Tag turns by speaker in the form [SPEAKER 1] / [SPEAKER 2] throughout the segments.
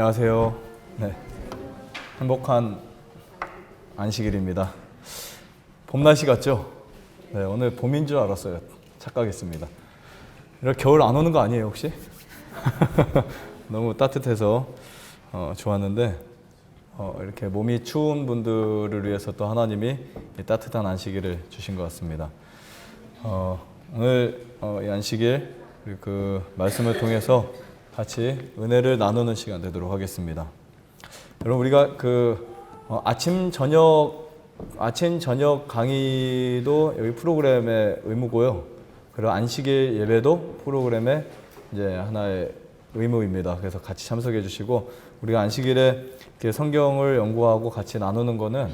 [SPEAKER 1] 안녕하세요. 네, 행복한 안식일입니다. 봄 날씨 같죠? 네, 오늘 봄인 줄 알았어요. 착각했습니다. 이렇게 겨울 안 오는 거 아니에요 혹시? 너무 따뜻해서 좋았는데 이렇게 몸이 추운 분들을 위해서 또 하나님이 이 따뜻한 안식일을 주신 것 같습니다. 오늘 이 안식일 그 말씀을 통해서 같이 은혜를 나누는 시간 되도록 하겠습니다. 여러분 우리가 아침 저녁 강의도 여기 프로그램의 의무고요. 그리고 안식일 예배도 프로그램의 이제 하나의 의무입니다. 그래서 같이 참석해 주시고 우리가 안식일에 성경을 연구하고 같이 나누는 거는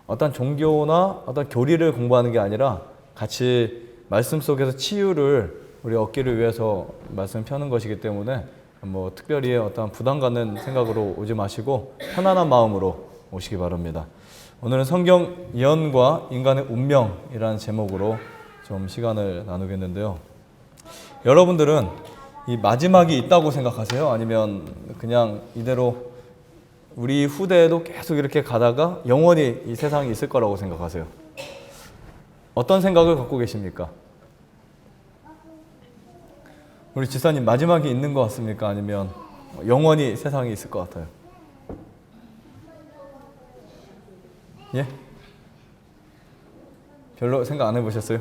[SPEAKER 1] 어떤 종교나 어떤 교리를 공부하는 게 아니라 같이 말씀 속에서 치유를 우리 얻기를 위해서 말씀 펴는 것이기 때문에 특별히 어떤 부담 갖는 생각으로 오지 마시고 편안한 마음으로 오시기 바랍니다. 오늘은 성경 예언과 인간의 운명이라는 제목으로 좀 시간을 나누겠는데요. 여러분들은 이 마지막이 있다고 생각하세요? 아니면 그냥 이대로 우리 후대에도 계속 이렇게 가다가 영원히 이 세상이 있을 거라고 생각하세요? 어떤 생각을 갖고 계십니까? 우리 지사님 마지막이 있는 것 같습니까? 아니면 영원히 세상이 있을 것 같아요? 예? 별로 생각 안 해보셨어요?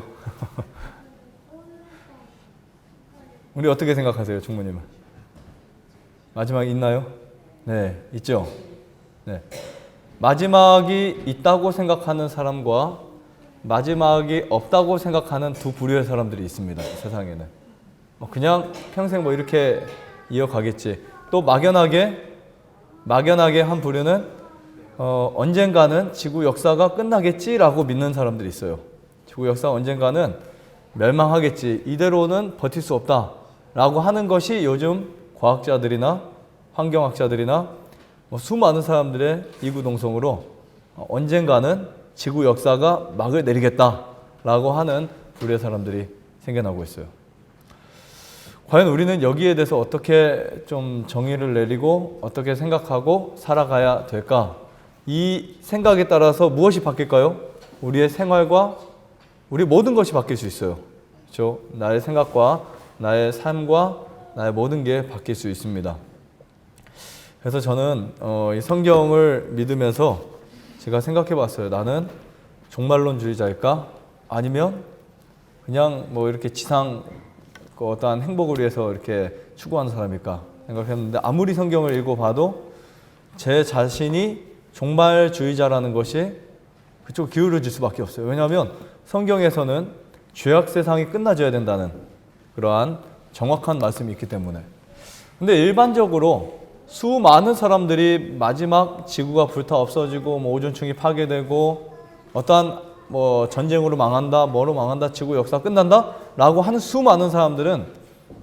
[SPEAKER 1] 우리 어떻게 생각하세요, 총무님은? 마지막이 있나요? 네, 있죠? 네. 마지막이 있다고 생각하는 사람과 마지막이 없다고 생각하는 두 부류의 사람들이 있습니다, 세상에는. 그냥 평생 이렇게 이어가겠지. 또 막연하게 한 부류는 언젠가는 지구 역사가 끝나겠지라고 믿는 사람들이 있어요. 지구 역사가 언젠가는 멸망하겠지. 이대로는 버틸 수 없다라고 하는 것이 요즘 과학자들이나 환경학자들이나 수많은 사람들의 이구동성으로 언젠가는 지구 역사가 막을 내리겠다라고 하는 부류의 사람들이 생겨나고 있어요. 과연 우리는 여기에 대해서 어떻게 좀 정의를 내리고 어떻게 생각하고 살아가야 될까? 이 생각에 따라서 무엇이 바뀔까요? 우리의 생활과 우리 모든 것이 바뀔 수 있어요. 그렇죠? 나의 생각과 나의 삶과 나의 모든 게 바뀔 수 있습니다. 그래서 저는 이 성경을 믿으면서 제가 생각해 봤어요. 나는 종말론주의자일까? 아니면 그냥 이렇게 지상 어떠한 행복을 위해서 이렇게 추구하는 사람일까 생각했는데 아무리 성경을 읽어봐도 제 자신이 종말주의자라는 것이 그쪽 기울어질 수밖에 없어요. 왜냐하면 성경에서는 죄악 세상이 끝나줘야 된다는 그러한 정확한 말씀이 있기 때문에. 근데 일반적으로 수많은 사람들이 마지막 지구가 불타 없어지고 오존층이 파괴되고 어떠한 전쟁으로 망한다, 뭐로 망한다, 지구 역사 끝난다 라고 하는 수많은 사람들은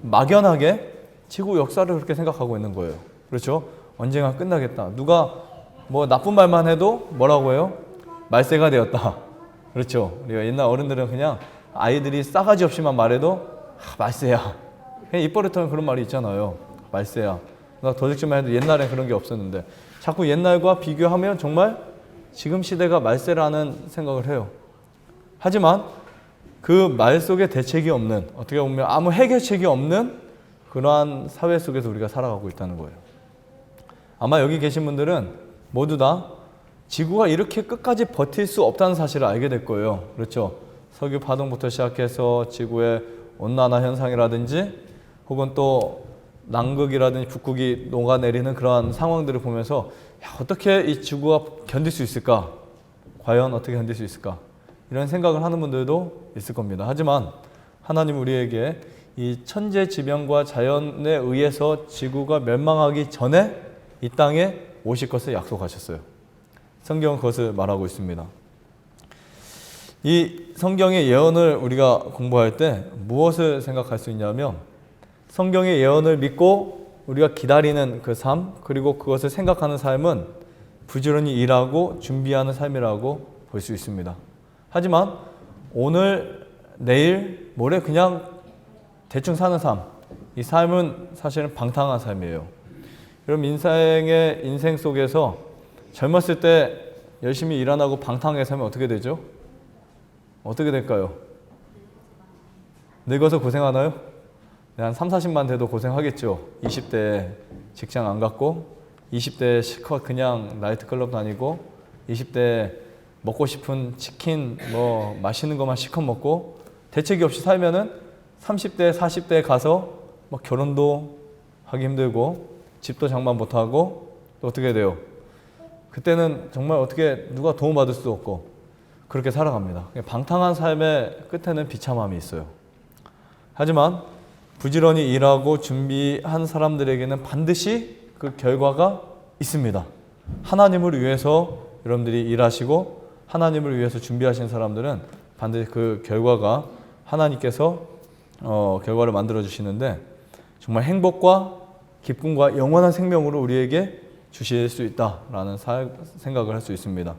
[SPEAKER 1] 막연하게 지구 역사를 그렇게 생각하고 있는 거예요. 그렇죠? 언젠가 끝나겠다. 누가 나쁜 말만 해도 뭐라고 해요? 말세가 되었다. 그렇죠? 우리가 옛날 어른들은 그냥 아이들이 싸가지 없이만 말해도 말세야. 그냥 입버릇하는 그런 말이 있잖아요. 말세야. 나 도둑질만 해도 옛날엔 그런 게 없었는데 자꾸 옛날과 비교하면 정말 지금 시대가 말세라는 생각을 해요. 하지만 그 말 속에 대책이 없는, 어떻게 보면 아무 해결책이 없는 그러한 사회 속에서 우리가 살아가고 있다는 거예요. 아마 여기 계신 분들은 모두 다 지구가 이렇게 끝까지 버틸 수 없다는 사실을 알게 될 거예요. 그렇죠? 석유 파동부터 시작해서 지구의 온난화 현상이라든지 혹은 또 남극이라든지 북극이 녹아내리는 그러한 상황들을 보면서 어떻게 이 지구가 견딜 수 있을까? 과연 어떻게 견딜 수 있을까? 이런 생각을 하는 분들도 있을 겁니다. 하지만 하나님 우리에게 이 천재지변과 자연에 의해서 지구가 멸망하기 전에 이 땅에 오실 것을 약속하셨어요. 성경은 그것을 말하고 있습니다. 이 성경의 예언을 우리가 공부할 때 무엇을 생각할 수 있냐면 성경의 예언을 믿고 우리가 기다리는 그 삶, 그리고 그것을 생각하는 삶은 부지런히 일하고 준비하는 삶이라고 볼 수 있습니다. 하지만 오늘, 내일, 모레 그냥 대충 사는 삶, 이 삶은 사실은 방탕한 삶이에요. 그럼 인생 속에서 젊었을 때 열심히 일 안 하고 방탕해서 하면 어떻게 되죠? 어떻게 될까요? 늙어서 고생하나요? 한 3, 40만 돼도 고생하겠죠. 20대 직장 안 갔고 20대 실컷 그냥 나이트클럽 다니고 20대 먹고 싶은 치킨 뭐 맛있는 것만 실컷 먹고 대책이 없이 살면은 30대 40대에 가서 막 결혼도 하기 힘들고 집도 장만 못하고 또 어떻게 돼요? 그때는 정말 어떻게 누가 도움받을 수도 없고 그렇게 살아갑니다. 방탕한 삶의 끝에는 비참함이 있어요. 하지만 부지런히 일하고 준비한 사람들에게는 반드시 그 결과가 있습니다. 하나님을 위해서 여러분들이 일하시고 하나님을 위해서 준비하신 사람들은 반드시 그 결과가 하나님께서 결과를 만들어 주시는데 정말 행복과 기쁨과 영원한 생명으로 우리에게 주실 수 있다라는 생각을 할 수 있습니다.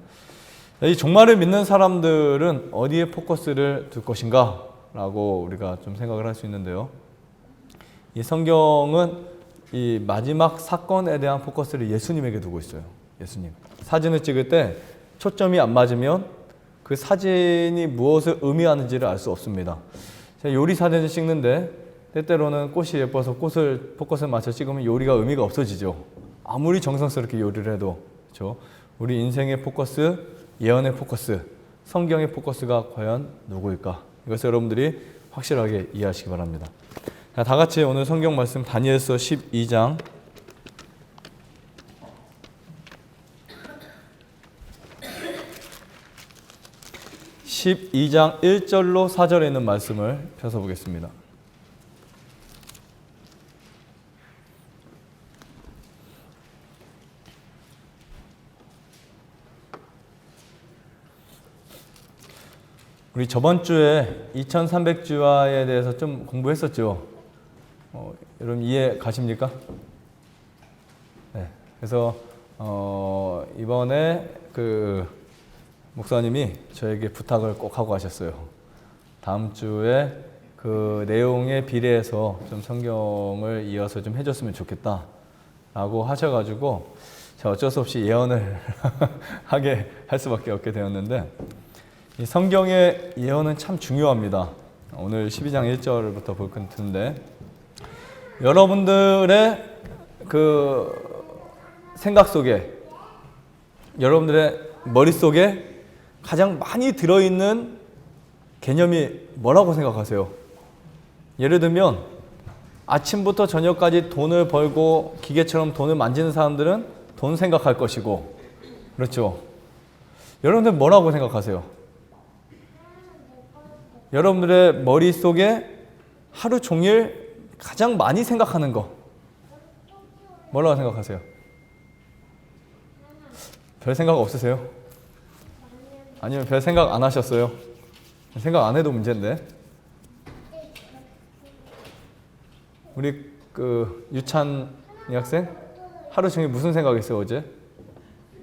[SPEAKER 1] 이 종말을 믿는 사람들은 어디에 포커스를 둘 것인가 라고 우리가 좀 생각을 할 수 있는데요. 이 성경은 이 마지막 사건에 대한 포커스를 예수님에게 두고 있어요. 예수님. 사진을 찍을 때 초점이 안 맞으면 그 사진이 무엇을 의미하는지를 알 수 없습니다. 제가 요리 사진을 찍는데 때때로는 꽃이 예뻐서 꽃을 포커스를 맞춰 찍으면 요리가 의미가 없어지죠. 아무리 정성스럽게 요리를 해도. 그렇죠? 우리 인생의 포커스, 예언의 포커스, 성경의 포커스가 과연 누구일까? 이것을 여러분들이 확실하게 이해하시기 바랍니다. 자, 다 같이 오늘 성경 말씀 다니엘서 12장 1절로 4절에 있는 말씀을 펴서 보겠습니다. 우리 저번 주에 2300주화에 대해서 좀 공부했었죠. 여러분 이해 가십니까? 네. 그래서 이번에 그 목사님이 저에게 부탁을 꼭 하고 가셨어요. 다음 주에 그 내용에 비례해서 좀 성경을 이어서 좀 해줬으면 좋겠다라고 하셔가지고 제가 어쩔 수 없이 예언을 하게 할 수밖에 없게 되었는데. 이 성경의 예언은 참 중요합니다. 오늘 12장 1절부터 볼 텐데 여러분들의 그 생각 속에 여러분들의 머릿속에 가장 많이 들어있는 개념이 뭐라고 생각하세요? 예를 들면 아침부터 저녁까지 돈을 벌고 기계처럼 돈을 만지는 사람들은 돈 생각할 것이고 그렇죠? 여러분들 뭐라고 생각하세요? 여러분들의 머릿속에 하루 종일 가장 많이 생각하는 거 뭐라고 생각하세요? 별 생각 없으세요? 아니면 별 생각 안 하셨어요? 생각 안 해도 문제인데. 우리 그 유찬 이 학생 하루 종일 무슨 생각했어요 어제?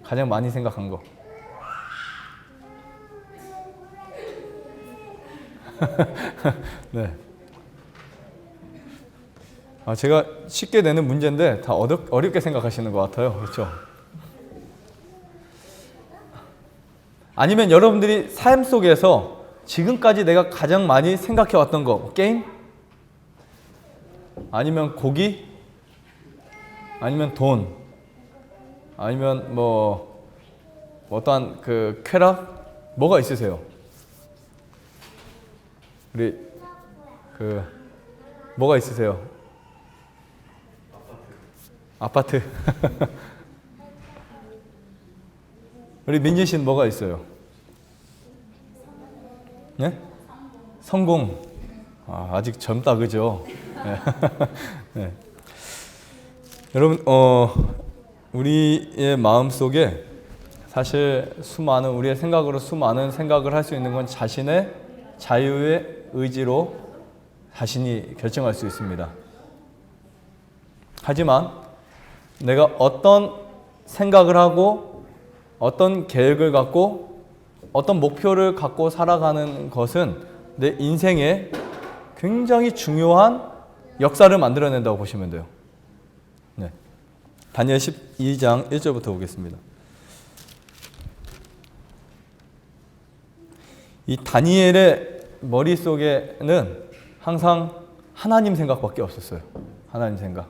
[SPEAKER 1] 가장 많이 생각한 거. 네. 제가 쉽게 내는 문제인데 다 어렵게 생각하시는 것 같아요. 그렇죠? 아니면 여러분들이 삶 속에서 지금까지 내가 가장 많이 생각해 왔던 거, 게임? 아니면 고기? 아니면 돈? 아니면 뭐 어떠한 그 쾌락? 뭐가 있으세요? 우리 그 뭐가 있으세요? 아파트. 우리 민진 씨는 뭐가 있어요? 네? 성공. 아직 젊다 그죠? 네. 네. 여러분 우리의 마음 속에 사실 우리의 생각으로 수많은 생각을 할 수 있는 건 자신의 자유의 의지로 자신이 결정할 수 있습니다. 하지만 내가 어떤 생각을 하고 어떤 계획을 갖고 어떤 목표를 갖고 살아가는 것은 내 인생에 굉장히 중요한 역사를 만들어낸다고 보시면 돼요. 네. 다니엘 12장 1절부터 보겠습니다. 이 다니엘의 머릿속에는 항상 하나님 생각밖에 없었어요. 하나님 생각.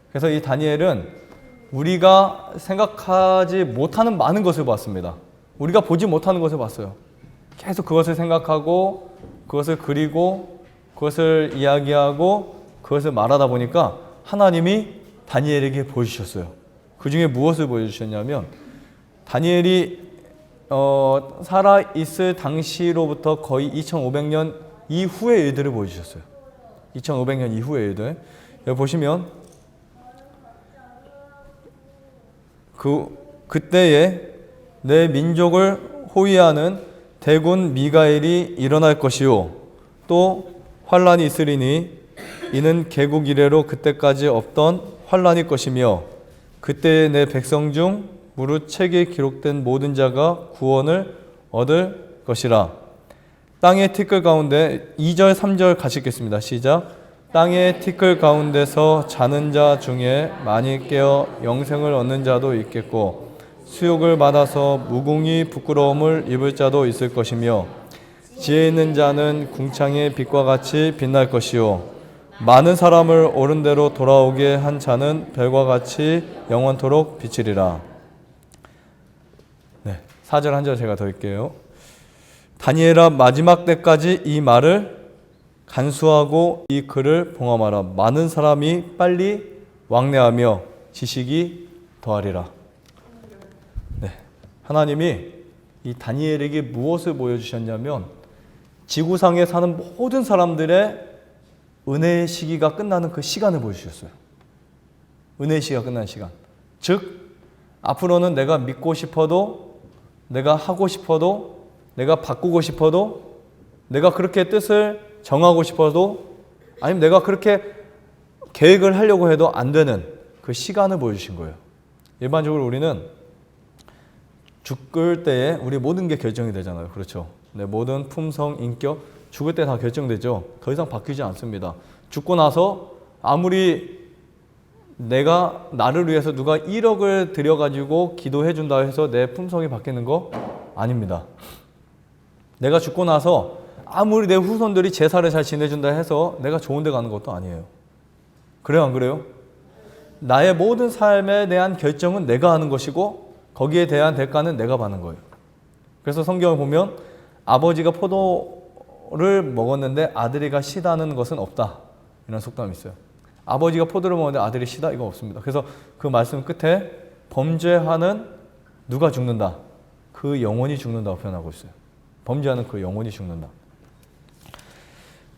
[SPEAKER 1] 그래서 이 다니엘은 우리가 생각하지 못하는 많은 것을 봤습니다. 우리가 보지 못하는 것을 봤어요. 계속 그것을 생각하고 그것을 그리고 그것을 이야기하고 그것을 말하다 보니까 하나님이 다니엘에게 보여주셨어요. 그 중에 무엇을 보여주셨냐면 다니엘이 살아있을 당시로부터 거의 2500년 이후의 일들을 보여주셨어요. 2500년 이후의 일들. 여기 보시면 그때에 내 민족을 호위하는 대군 미가엘이 일어날 것이요 또 환란이 있으리니 이는 개국 이래로 그때까지 없던 환란일 것이며 그때에 내 백성 중 무릇 책에 기록된 모든 자가 구원을 얻을 것이라. 땅의 티끌 가운데 2절 3절 같이 읽겠습니다. 시작. 땅의 티끌 가운데서 자는 자 중에 많이 깨어 영생을 얻는 자도 있겠고 수욕을 받아서 무궁히 부끄러움을 입을 자도 있을 것이며 지혜 있는 자는 궁창의 빛과 같이 빛날 것이요 많은 사람을 옳은 대로 돌아오게 한 자는 별과 같이 영원토록 비치리라. 네, 4절 한 절 제가 더 읽게요. 다니엘아 마지막 때까지 이 말을 간수하고 이 글을 봉함하라. 많은 사람이 빨리 왕래하며 지식이 더하리라. 네, 하나님이 이 다니엘에게 무엇을 보여주셨냐면 지구상에 사는 모든 사람들의 은혜의 시기가 끝나는 그 시간을 보여주셨어요. 은혜의 시기가 끝나는 시간. 즉 앞으로는 내가 믿고 싶어도 내가 하고 싶어도 내가 바꾸고 싶어도 내가 그렇게 뜻을 정하고 싶어도 아니면 내가 그렇게 계획을 하려고 해도 안 되는 그 시간을 보여주신 거예요. 일반적으로 우리는 죽을 때에 우리 모든 게 결정이 되잖아요. 그렇죠? 네, 모든 품성, 인격 죽을 때 다 결정되죠. 더 이상 바뀌지 않습니다. 죽고 나서 아무리 내가 나를 위해서 누가 1억을 들여가지고 기도해 준다 해서 내 품성이 바뀌는 거 아닙니다. 내가 죽고 나서 아무리 내 후손들이 제사를 잘 지내준다 해서 내가 좋은 데 가는 것도 아니에요. 그래요, 안 그래요? 나의 모든 삶에 대한 결정은 내가 하는 것이고 거기에 대한 대가는 내가 받는 거예요. 그래서 성경을 보면 아버지가 포도를 먹었는데 아들이가 시다는 것은 없다. 이런 속담이 있어요. 아버지가 포도를 먹었는데 아들이 시다? 이건 없습니다. 그래서 그 말씀 끝에 범죄하는 누가 죽는다? 그 영혼이 죽는다고 표현하고 있어요. 범죄하는 그 영혼이 죽는다.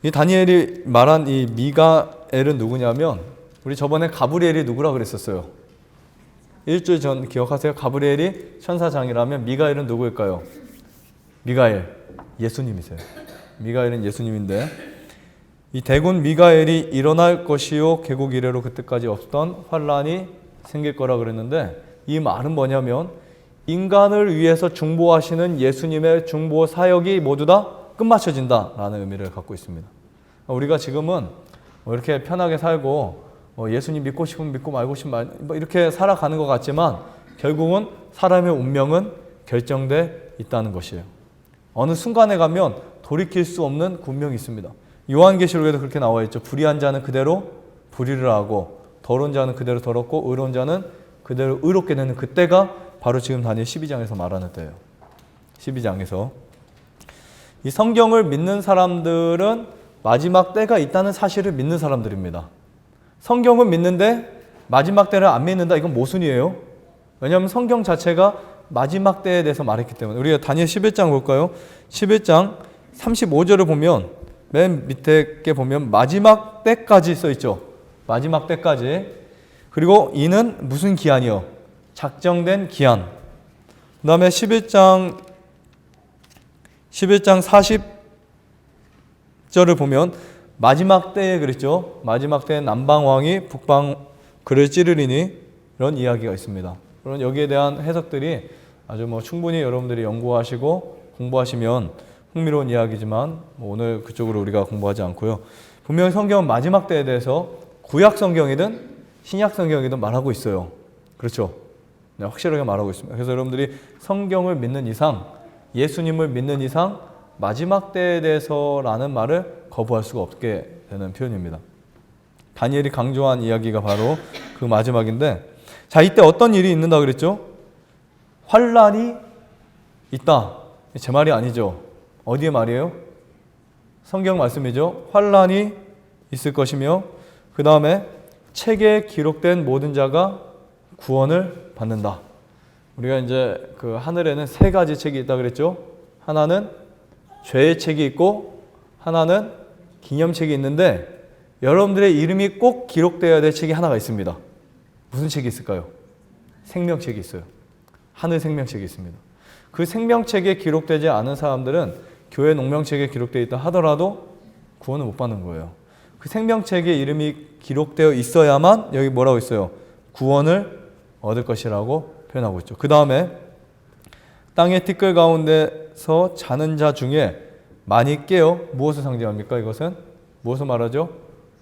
[SPEAKER 1] 이 다니엘이 말한 이 미가엘은 누구냐면 우리 저번에 가브리엘이 누구라 그랬었어요. 일주일 전 기억하세요? 가브리엘이 천사장이라면 미가엘은 누구일까요? 미가엘, 예수님이세요. 미가엘은 예수님인데 이 대군 미가엘이 일어날 것이요 개국 이래로 그때까지 없던 환란이 생길 거라 그랬는데 이 말은 뭐냐면 인간을 위해서 중보하시는 예수님의 중보 사역이 모두 다 끝마쳐진다라는 의미를 갖고 있습니다. 우리가 지금은 이렇게 편하게 살고 예수님 믿고 싶으면 믿고 말고 싶으면 이렇게 살아가는 것 같지만 결국은 사람의 운명은 결정돼 있다는 것이에요. 어느 순간에 가면 돌이킬 수 없는 운명이 있습니다. 요한계시록에도 그렇게 나와 있죠. 불의한 자는 그대로 불의를 하고 더러운 자는 그대로 더럽고 의로운 자는 그대로 의롭게 되는 그때가 바로 지금 다니엘 12장에서 말하는 때예요. 12장에서 이 성경을 믿는 사람들은 마지막 때가 있다는 사실을 믿는 사람들입니다. 성경은 믿는데 마지막 때를 안 믿는다. 이건 모순이에요. 왜냐하면 성경 자체가 마지막 때에 대해서 말했기 때문에. 우리가 다니엘 11장 볼까요? 11장 35절을 보면 맨 밑에 게 보면 마지막 때까지 써 있죠. 마지막 때까지. 그리고 이는 무슨 기한이요? 작정된 기한. 그 다음에 11장 40절을 보면 마지막 때에 그랬죠. 마지막 때에 남방왕이 북방 그를 찌르리니 이런 이야기가 있습니다. 그런 여기에 대한 해석들이 아주 충분히 여러분들이 연구하시고 공부하시면 흥미로운 이야기지만 오늘 그쪽으로 우리가 공부하지 않고요. 분명히 성경은 마지막 때에 대해서 구약 성경이든 신약 성경이든 말하고 있어요. 그렇죠? 네, 확실하게 말하고 있습니다. 그래서 여러분들이 성경을 믿는 이상, 예수님을 믿는 이상 마지막 때에 대해서라는 말을 거부할 수가 없게 되는 표현입니다. 다니엘이 강조한 이야기가 바로 그 마지막인데, 자, 이때 어떤 일이 있는다 그랬죠? 환란이 있다. 제 말이 아니죠. 어디의 말이에요? 성경 말씀이죠. 환란이 있을 것이며, 그 다음에 책에 기록된 모든 자가 구원을 받는다. 우리가 이제 그 하늘에는 세 가지 책이 있다 그랬죠. 하나는 죄의 책이 있고, 하나는 기념책이 있는데, 여러분들의 이름이 꼭 기록되어야 될 책이 하나가 있습니다. 무슨 책이 있을까요? 생명책이 있어요. 하늘 생명책이 있습니다. 그 생명책에 기록되지 않은 사람들은 교회 농명책에 기록되어 있다 하더라도 구원을 못 받는 거예요. 그 생명책에 이름이 기록되어 있어야만 여기 뭐라고 있어요? 구원을 얻을 것이라고 표현하고 있죠. 그 다음에 땅의 티끌 가운데서 자는 자 중에 많이 깨어, 무엇을 상징합니까? 이것은 무엇을 말하죠?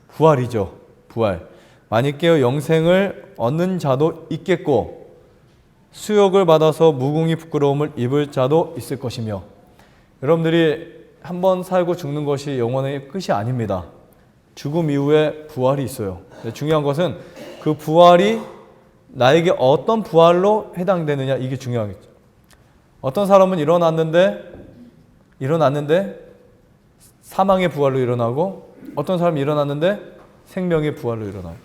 [SPEAKER 1] 부활이죠. 부활. 많이 깨어 영생을 얻는 자도 있겠고, 수욕을 받아서 무궁히 부끄러움을 입을 자도 있을 것이며, 여러분들이 한번 살고 죽는 것이 영원의 끝이 아닙니다. 죽음 이후에 부활이 있어요. 중요한 것은 그 부활이 나에게 어떤 부활로 해당되느냐, 이게 중요하겠죠. 어떤 사람은 일어났는데 사망의 부활로 일어나고, 어떤 사람이 일어났는데 생명의 부활로 일어나요.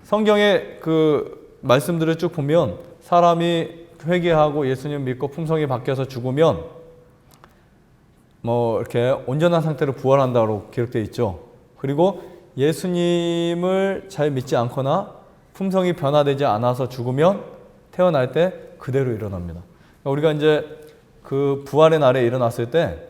[SPEAKER 1] 성경의 그 말씀들을 쭉 보면 사람이 회개하고 예수님 믿고 품성이 바뀌어서 죽으면 뭐 이렇게 온전한 상태로 부활한다고 기록되어 있죠. 그리고 예수님을 잘 믿지 않거나 품성이 변화되지 않아서 죽으면 태어날 때 그대로 일어납니다. 우리가 이제 그 부활의 날에 일어났을 때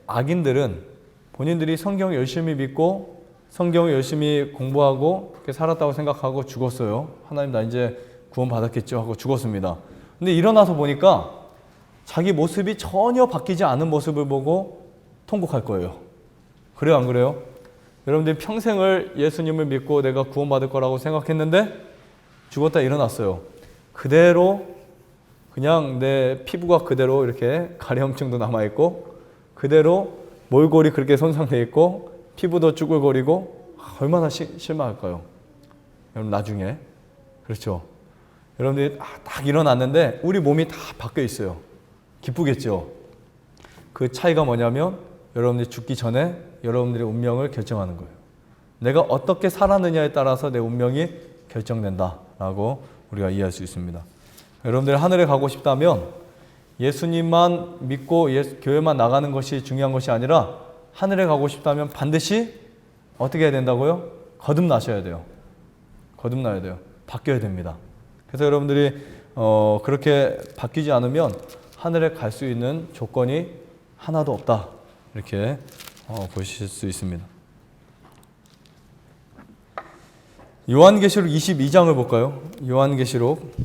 [SPEAKER 1] 악인들은 본인들이 성경을 열심히 믿고 성경을 열심히 공부하고 그렇게 살았다고 생각하고 죽었어요. 하나님 나 이제 구원 받았겠죠 하고 죽었습니다. 근데 일어나서 보니까 자기 모습이 전혀 바뀌지 않은 모습을 보고 통곡할 거예요. 그래요, 안 그래요? 여러분들이 평생을 예수님을 믿고 내가 구원 받을 거라고 생각했는데 죽었다 일어났어요. 그대로 그냥 내 피부가 그대로 이렇게 가려움증도 남아있고, 그대로 몰골이 그렇게 손상되어 있고, 피부도 쭈글거리고, 얼마나 실망할까요? 여러분 나중에. 그렇죠? 여러분들이 딱 일어났는데 우리 몸이 다 바뀌어 있어요. 기쁘겠죠? 그 차이가 뭐냐면 여러분들이 죽기 전에 여러분들의 운명을 결정하는 거예요. 내가 어떻게 살았느냐에 따라서 내 운명이 결정된다라고 우리가 이해할 수 있습니다. 여러분들이 하늘에 가고 싶다면 예수님만 믿고 교회만 나가는 것이 중요한 것이 아니라 하늘에 가고 싶다면 반드시 어떻게 해야 된다고요? 거듭나셔야 돼요. 거듭나야 돼요. 바뀌어야 됩니다. 그래서 여러분들이 그렇게 바뀌지 않으면 하늘에 갈 수 있는 조건이 하나도 없다. 이렇게 보실 수 있습니다. 요한계시록 22장을 볼까요? 요한계시록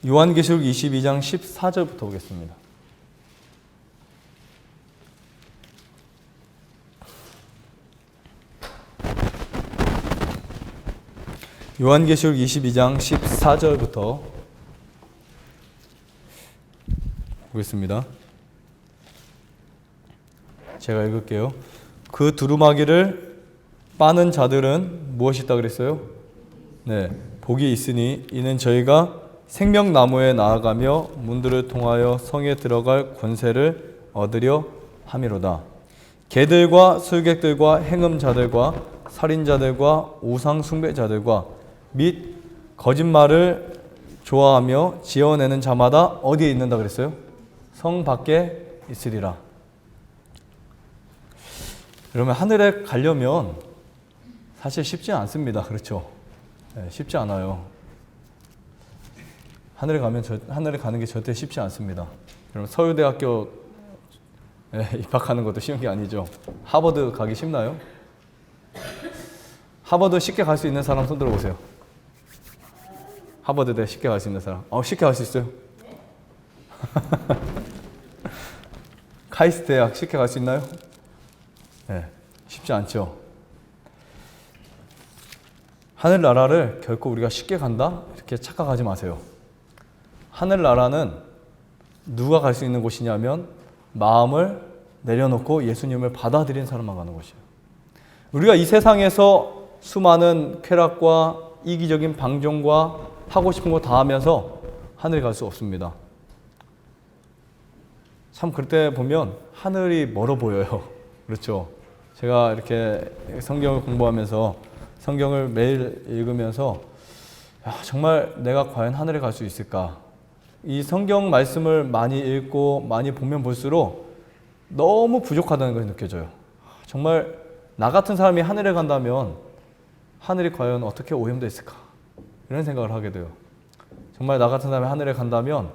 [SPEAKER 1] 22장 14절부터 보겠습니다. 요한계시록 22장 14절부터 보겠습니다. 제가 읽을게요. 그 두루마기를 빠는 자들은 무엇이 있다 그랬어요? 네, 복이 있으니 이는 저희가 생명나무에 나아가며 문들을 통하여 성에 들어갈 권세를 얻으려 함이로다. 개들과 술객들과 행음자들과 살인자들과 우상 숭배자들과 및 거짓말을 좋아하며 지어내는 자마다 어디에 있는다 그랬어요? 성 밖에 있으리라. 그러면 하늘에 가려면 사실 쉽지 않습니다. 그렇죠? 네, 쉽지 않아요. 하늘에 가는 게 절대 쉽지 않습니다. 여러분 서울대학교 입학하는 것도 쉬운 게 아니죠. 하버드 가기 쉽나요? 하버드 쉽게 갈 수 있는 사람 손 들어보세요. 하버드대 쉽게 갈 수 있는 사람. 쉽게 갈 수 있어요? 카이스트 대학 쉽게 갈 수 있나요? 네, 쉽지 않죠. 하늘나라를 결코 우리가 쉽게 간다? 이렇게 착각하지 마세요. 하늘나라는 누가 갈 수 있는 곳이냐면 마음을 내려놓고 예수님을 받아들인 사람만 가는 곳이에요. 우리가 이 세상에서 수많은 쾌락과 이기적인 방종과 하고 싶은 거 다 하면서 하늘에 갈 수 없습니다. 참 그때 보면 하늘이 멀어 보여요. 그렇죠? 제가 이렇게 성경을 공부하면서 성경을 매일 읽으면서 정말 내가 과연 하늘에 갈 수 있을까? 이 성경 말씀을 많이 읽고 많이 보면 볼수록 너무 부족하다는 것이 느껴져요. 정말 나 같은 사람이 하늘에 간다면 하늘이 과연 어떻게 오염되어 있을까? 이런 생각을 하게 돼요. 정말 나 같은 사람이 하늘에 간다면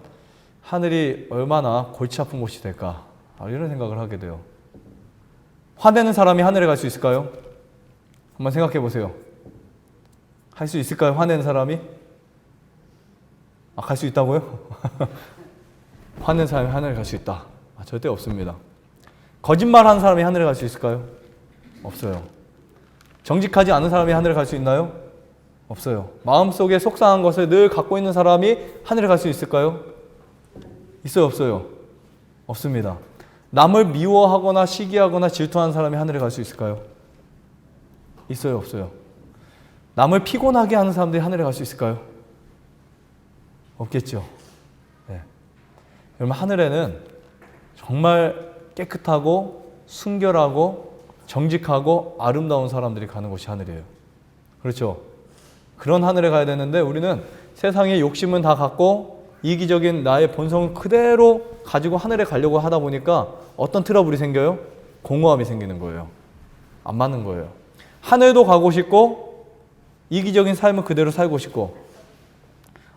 [SPEAKER 1] 하늘이 얼마나 골치 아픈 곳이 될까? 이런 생각을 하게 돼요. 화내는 사람이 하늘에 갈 수 있을까요? 한번 생각해 보세요. 할 수 있을까요? 화내는 사람이? 갈 수 있다고요? 화내는 사람이 하늘에 갈 수 있다. 절대 없습니다. 거짓말하는 사람이 하늘에 갈 수 있을까요? 없어요. 정직하지 않은 사람이 하늘에 갈 수 있나요? 없어요. 마음속에 속상한 것을 늘 갖고 있는 사람이 하늘에 갈 수 있을까요? 있어요, 없어요? 없습니다. 남을 미워하거나 시기하거나 질투하는 사람이 하늘에 갈 수 있을까요? 있어요, 없어요? 남을 피곤하게 하는 사람들이 하늘에 갈 수 있을까요? 없겠죠. 네. 여러분, 하늘에는 정말 깨끗하고 순결하고 정직하고 아름다운 사람들이 가는 곳이 하늘이에요. 그렇죠? 그런 하늘에 가야 되는데 우리는 세상의 욕심은 다 갖고 이기적인 나의 본성을 그대로 가지고 하늘에 가려고 하다 보니까 어떤 트러블이 생겨요? 공허함이 생기는 거예요. 안 맞는 거예요. 하늘도 가고 싶고 이기적인 삶을 그대로 살고 싶고,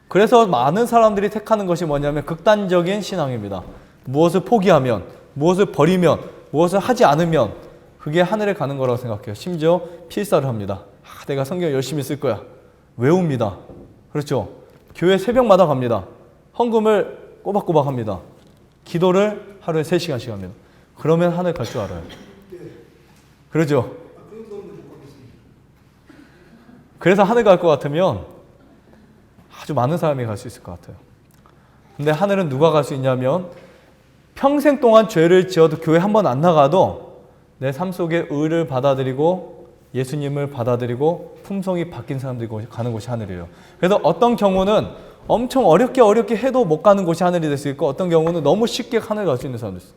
[SPEAKER 1] 그래서 많은 사람들이 택하는 것이 뭐냐면 극단적인 신앙입니다. 무엇을 포기하면, 무엇을 버리면, 무엇을 하지 않으면 그게 하늘에 가는 거라고 생각해요. 심지어 필사를 합니다. 내가 성경 열심히 쓸 거야. 외웁니다. 그렇죠? 교회 새벽마다 갑니다. 헌금을 꼬박꼬박 합니다. 기도를 하루에 3시간씩 합니다. 그러면 하늘 갈 줄 알아요. 그러죠? 그래서 하늘 갈 것 같으면 아주 많은 사람이 갈 수 있을 것 같아요. 근데 하늘은 누가 갈 수 있냐면 평생 동안 죄를 지어도 교회 한 번 안 나가도 내 삶 속에 의를 받아들이고 예수님을 받아들이고 품성이 바뀐 사람들이 가는 곳이 하늘이에요. 그래서 어떤 경우는 엄청 어렵게 해도 못 가는 곳이 하늘이 될 수 있고, 어떤 경우는 너무 쉽게 하늘 갈 수 있는 사람도 있어요.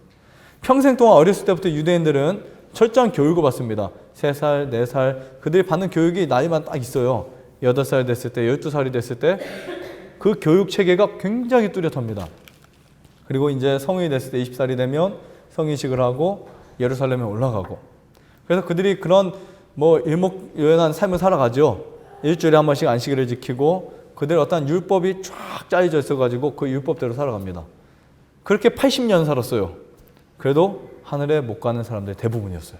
[SPEAKER 1] 평생 동안 어렸을 때부터 유대인들은 철저한 교육을 받습니다. 3살, 4살 그들이 받는 교육이 나이만 딱 있어요. 8살 됐을 때, 12살이 됐을 때 그 교육 체계가 굉장히 뚜렷합니다. 그리고 이제 성인이 됐을 때 20살이 되면 성인식을 하고 예루살렘에 올라가고, 그래서 그들이 그런 일목요연한 삶을 살아가죠. 일주일에 한 번씩 안식일을 지키고 그들 어떤 율법이 쫙 짜여져 있어가지고 그 율법대로 살아갑니다. 그렇게 80년 살았어요. 그래도 하늘에 못 가는 사람들이 대부분이었어요.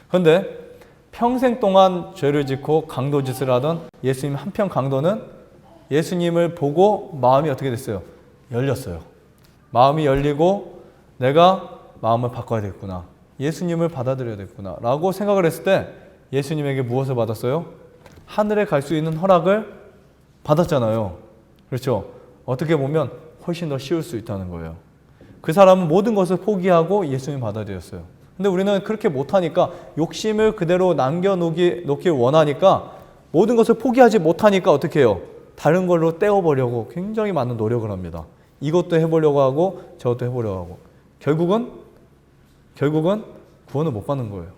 [SPEAKER 1] 그런데 평생 동안 죄를 짓고 강도짓을 하던 예수님 한편 강도는 예수님을 보고 마음이 어떻게 됐어요? 열렸어요. 마음이 열리고 내가 마음을 바꿔야 되겠구나. 예수님을 받아들여야 되겠구나 라고 생각을 했을 때 예수님에게 무엇을 받았어요? 하늘에 갈 수 있는 허락을 받았잖아요. 그렇죠? 어떻게 보면 훨씬 더 쉬울 수 있다는 거예요. 그 사람은 모든 것을 포기하고 예수님 받아들였어요. 근데 우리는 그렇게 못하니까, 욕심을 그대로 남겨놓길 원하니까 모든 것을 포기하지 못하니까 어떻게 해요? 다른 걸로 떼어보려고 굉장히 많은 노력을 합니다. 이것도 해보려고 하고 저것도 해보려고 하고 결국은 구원을 못 받는 거예요.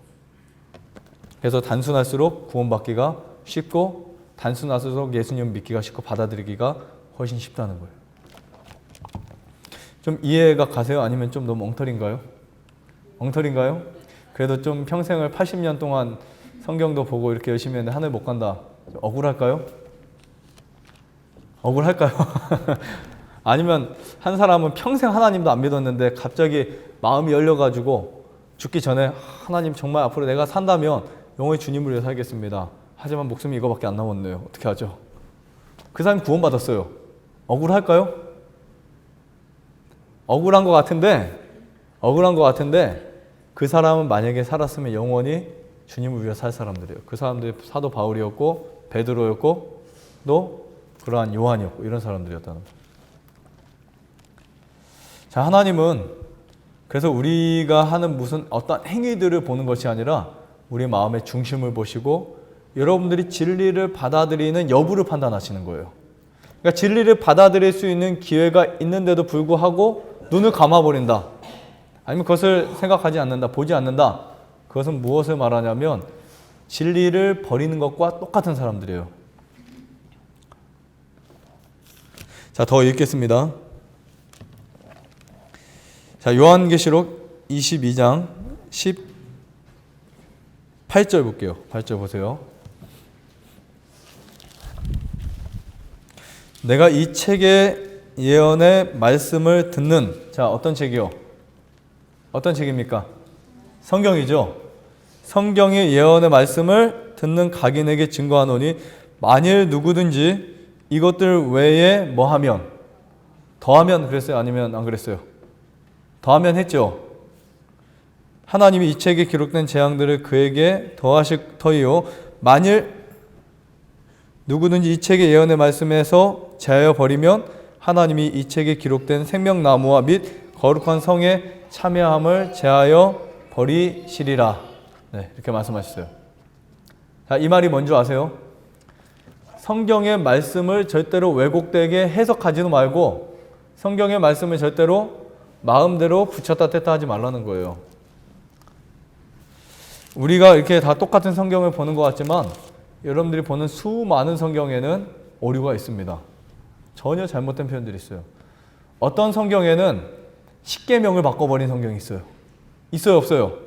[SPEAKER 1] 그래서 단순할수록 구원받기가 쉽고 단순할수록 예수님 믿기가 쉽고 받아들이기가 훨씬 쉽다는 거예요. 좀 이해가 가세요? 아니면 좀 너무 엉터리인가요? 엉터리인가요? 그래도 좀 평생을 80년 동안 성경도 보고 이렇게 열심히 했는데 하늘 못 간다. 억울할까요? 억울할까요? 아니면 한 사람은 평생 하나님도 안 믿었는데 갑자기 마음이 열려가지고 죽기 전에 하나님 정말 앞으로 내가 산다면 영원히 주님을 위해 살겠습니다. 하지만 목숨이 이거밖에 안 남았네요. 어떻게 하죠? 그 사람이 구원받았어요. 억울할까요? 억울한 것 같은데 억울한 것 같은데 그 사람은 만약에 살았으면 영원히 주님을 위해 살 사람들이에요. 그 사람들이 사도 바울이었고 베드로였고 또 그러한 요한이었고 이런 사람들이었다는 거예요. 자, 하나님은 그래서 우리가 하는 무슨 어떤 행위들을 보는 것이 아니라 우리 마음의 중심을 보시고 여러분들이 진리를 받아들이는 여부를 판단하시는 거예요. 그러니까 진리를 받아들일 수 있는 기회가 있는데도 불구하고 눈을 감아버린다. 아니면 그것을 생각하지 않는다, 보지 않는다. 그것은 무엇을 말하냐면 진리를 버리는 것과 똑같은 사람들이에요. 자, 더 읽겠습니다. 자, 요한계시록 22장 18절 볼게요. 8절 보세요. 내가 이 책의 예언의 말씀을 듣는, 자, 어떤 책이요? 어떤 책입니까? 성경이죠. 성경의 예언의 말씀을 듣는 각인에게 증거하노니 만일 누구든지 이것들 외에 뭐하면, 더하면 그랬어요? 아니면 안 그랬어요? 더하면 했죠. 하나님이 이 책에 기록된 재앙들을 그에게 더하실 터이요 만일 누구든지 이 책의 예언의 말씀에서 제하여 버리면 하나님이 이 책에 기록된 생명나무와 및 거룩한 성에 참여함을 제하여 버리시리라. 네, 이렇게 말씀하셨어요. 자, 이 말이 뭔지 아세요? 성경의 말씀을 절대로 왜곡되게 해석하지도 말고 성경의 말씀을 절대로 마음대로 붙였다 뗐다 하지 말라는 거예요. 우리가 이렇게 다 똑같은 성경을 보는 것 같지만 여러분들이 보는 수많은 성경에는 오류가 있습니다. 전혀 잘못된 표현들이 있어요. 어떤 성경에는 십계명을 바꿔버린 성경이 있어요. 있어요, 없어요?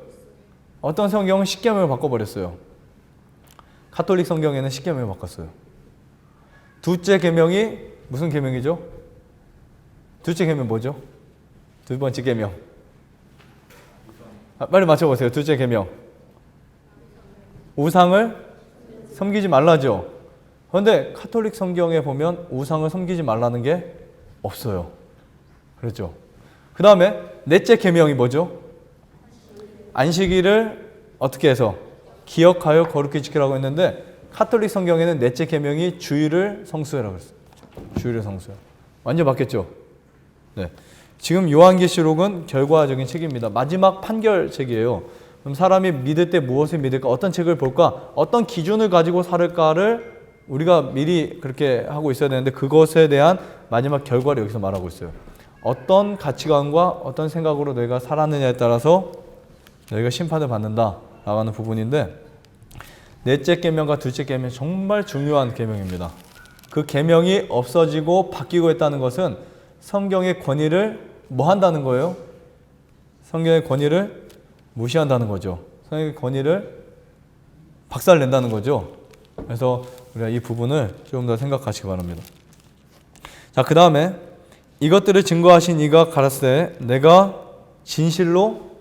[SPEAKER 1] 어떤 성경은 십계명을 바꿔버렸어요. 가톨릭 성경에는 십계명을 바꿨어요. 둘째 계명이 무슨 계명이죠? 둘째 계명 뭐죠? 두 번째 계명. 빨리 맞춰보세요. 둘째 계명. 우상을 섬기지 말라죠. 그런데 가톨릭 성경에 보면 우상을 섬기지 말라는 게 없어요. 그렇죠? 그 다음에 넷째 계명이 뭐죠? 안식일을 어떻게 해서? 기억하여 거룩히 지키라고 했는데 가톨릭 성경에는 넷째 계명이 주일을 성수해라고 했어요. 주일을 성수해. 완전 바뀌었죠? 네. 지금 요한계시록은 결과적인 책입니다. 마지막 판결책이에요. 그럼 사람이 믿을 때 무엇을 믿을까? 어떤 책을 볼까? 어떤 기준을 가지고 살을까를 우리가 미리 그렇게 하고 있어야 되는데 그것에 대한 마지막 결과를 여기서 말하고 있어요. 어떤 가치관과 어떤 생각으로 너희가 살았느냐에 따라서 너희가 심판을 받는다 라는 부분인데 넷째 계명과 둘째 계명 정말 중요한 계명입니다. 그 계명이 없어지고 바뀌고 있다는 것은 성경의 권위를 뭐 한다는 거예요? 성경의 권위를 무시한다는 거죠. 성경의 권위를 박살낸다는 거죠. 그래서 우리가 이 부분을 조금 더 생각하시기 바랍니다. 자, 그 다음에 이것들을 증거하신 이가 가라사대 내가 진실로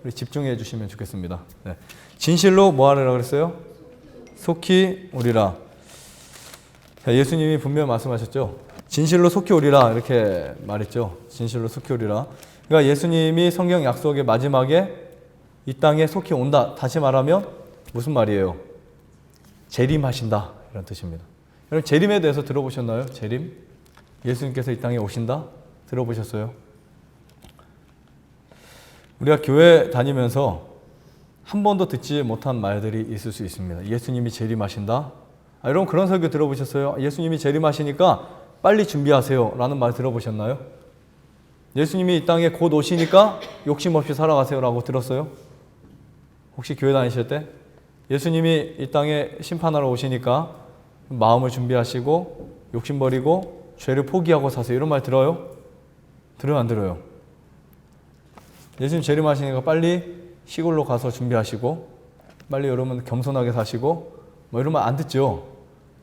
[SPEAKER 1] 우리 집중해 주시면 좋겠습니다. 네. 진실로 뭐 하리라 그랬어요? 속히 오리라. 자, 예수님이 분명히 말씀하셨죠. 진실로 속히 오리라 이렇게 말했죠. 진실로 속히 오리라. 그러니까 예수님이 성경 약속의 마지막에 이 땅에 속히 온다. 다시 말하면 무슨 말이에요? 재림하신다 이런 뜻입니다. 여러분 재림에 대해서 들어보셨나요? 재림? 예수님께서 이 땅에 오신다? 들어보셨어요? 우리가 교회 다니면서 한 번도 듣지 못한 말들이 있을 수 있습니다. 예수님이 재림하신다? 여러분 그런 설교 들어보셨어요? 예수님이 재림하시니까 빨리 준비하세요 라는 말 들어보셨나요? 예수님이 이 땅에 곧 오시니까 욕심 없이 살아가세요 라고 들었어요? 혹시 교회 다니실 때? 예수님이 이 땅에 심판하러 오시니까 마음을 준비하시고 욕심 버리고 죄를 포기하고 사세요 이런 말 들어요? 들어요 안 들어요? 예수님 재림하시니까 빨리 시골로 가서 준비하시고 빨리 여러분 겸손하게 사시고 뭐 이런 말 안 듣죠?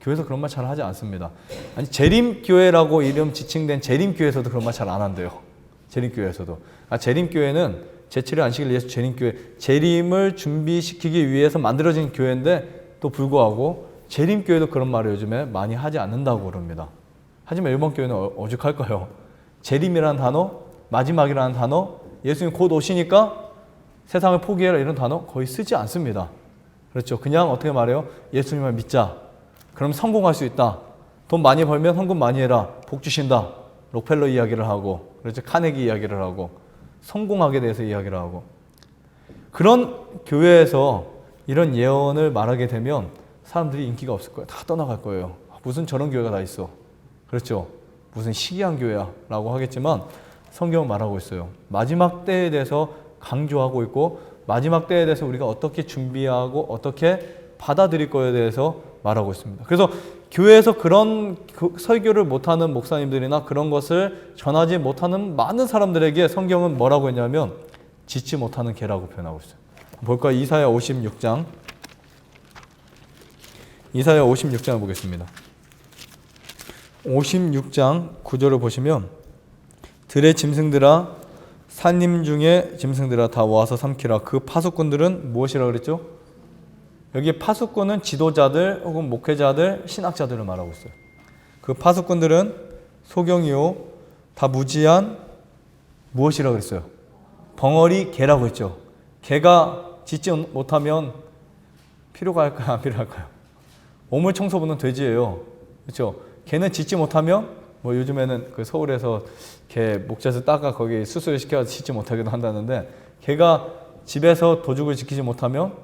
[SPEAKER 1] 교회에서 그런 말 잘 하지 않습니다. 아니 재림교회라고 이름 지칭된 재림교회에서도 그런 말 잘 안 한대요. 재림교회에서도. 재림교회는 제7일 안식일 예수 재림교회, 재림을 준비시키기 위해서 만들어진 교회인데 또 불구하고 재림교회도 그런 말을 요즘에 많이 하지 않는다고 그럽니다. 하지만 일본 교회는 오죽할까요? 재림이라는 단어, 마지막이라는 단어, 예수님 곧 오시니까 세상을 포기해라 이런 단어 거의 쓰지 않습니다. 그렇죠. 그냥 어떻게 말해요? 예수님을 믿자. 그럼 성공할 수 있다. 돈 많이 벌면 헌금 많이 해라. 복 주신다. 록펠러 이야기를 하고, 그렇죠. 카네기 이야기를 하고, 성공하게 대해서 이야기를 하고. 그런 교회에서 이런 예언을 말하게 되면 사람들이 인기가 없을 거예요. 다 떠나갈 거예요. 무슨 저런 교회가 다 있어. 그렇죠. 무슨 시기한 교회야 라고 하겠지만 성경은 말하고 있어요. 마지막 때에 대해서 강조하고 있고, 마지막 때에 대해서 우리가 어떻게 준비하고 어떻게 받아들일 거에 대해서 말하고 있습니다. 그래서 교회에서 그런 설교를 못하는 목사님들이나 그런 것을 전하지 못하는 많은 사람들에게 성경은 뭐라고 했냐면 짓지 못하는 개라고 표현하고 있어요. 볼까요? 이사야 56장. 이사야 56장을 보겠습니다. 56장 9절을 보시면 들의 짐승들아 산림 중에 짐승들아 다 와서 삼키라. 그 파수꾼들은 무엇이라 그랬죠? 여기 파수꾼은 지도자들 혹은 목회자들, 신학자들을 말하고 있어요. 그 파수꾼들은 소경이요 다 무지한 무엇이라 그랬어요? 벙어리 개라고 했죠. 개가 짖지 못하면 필요가 할까요? 안 필요할까요? 오물 청소부는 돼지예요. 그렇죠? 개는 짖지 못하면 뭐 요즘에는 그 서울에서 개 목젖을 따가 거기 수술을 시켜서 짖지 못하기도 한다는데, 개가 집에서 도둑을 지키지 못하면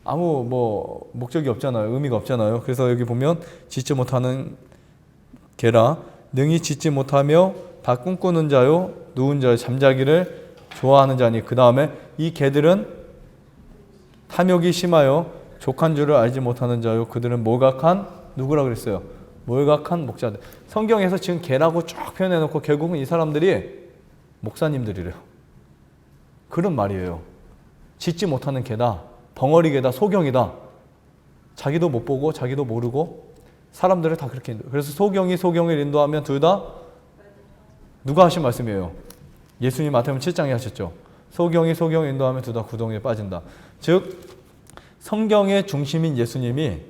[SPEAKER 1] 아무 뭐 목적이 없잖아요. 의미가 없잖아요. 그래서 여기 보면 짖지 못하는 개라 능히 짖지 못하며 다 꿈꾸는 자요 누운 자요 잠자기를 좋아하는 자니. 그 다음에 이 개들은 탐욕이 심하여 족한 줄을 알지 못하는 자요 그들은 몰각한 누구라 그랬어요? 몰각한 목자들. 성경에서 지금 개라고 쫙 표현해놓고 결국은 이 사람들이 목사님들이래요. 그런 말이에요. 짖지 못하는 개다, 벙어리 개다, 소경이다. 자기도 못 보고 자기도 모르고 사람들을 다 그렇게 인도. 그래서 소경이 소경을 인도하면 둘 다 누가 하신 말씀이에요? 예수님 마태복음 7장에 하셨죠. 소경이 소경을 인도하면 둘 다 구덩이에 빠진다. 즉 성경의 중심인 예수님이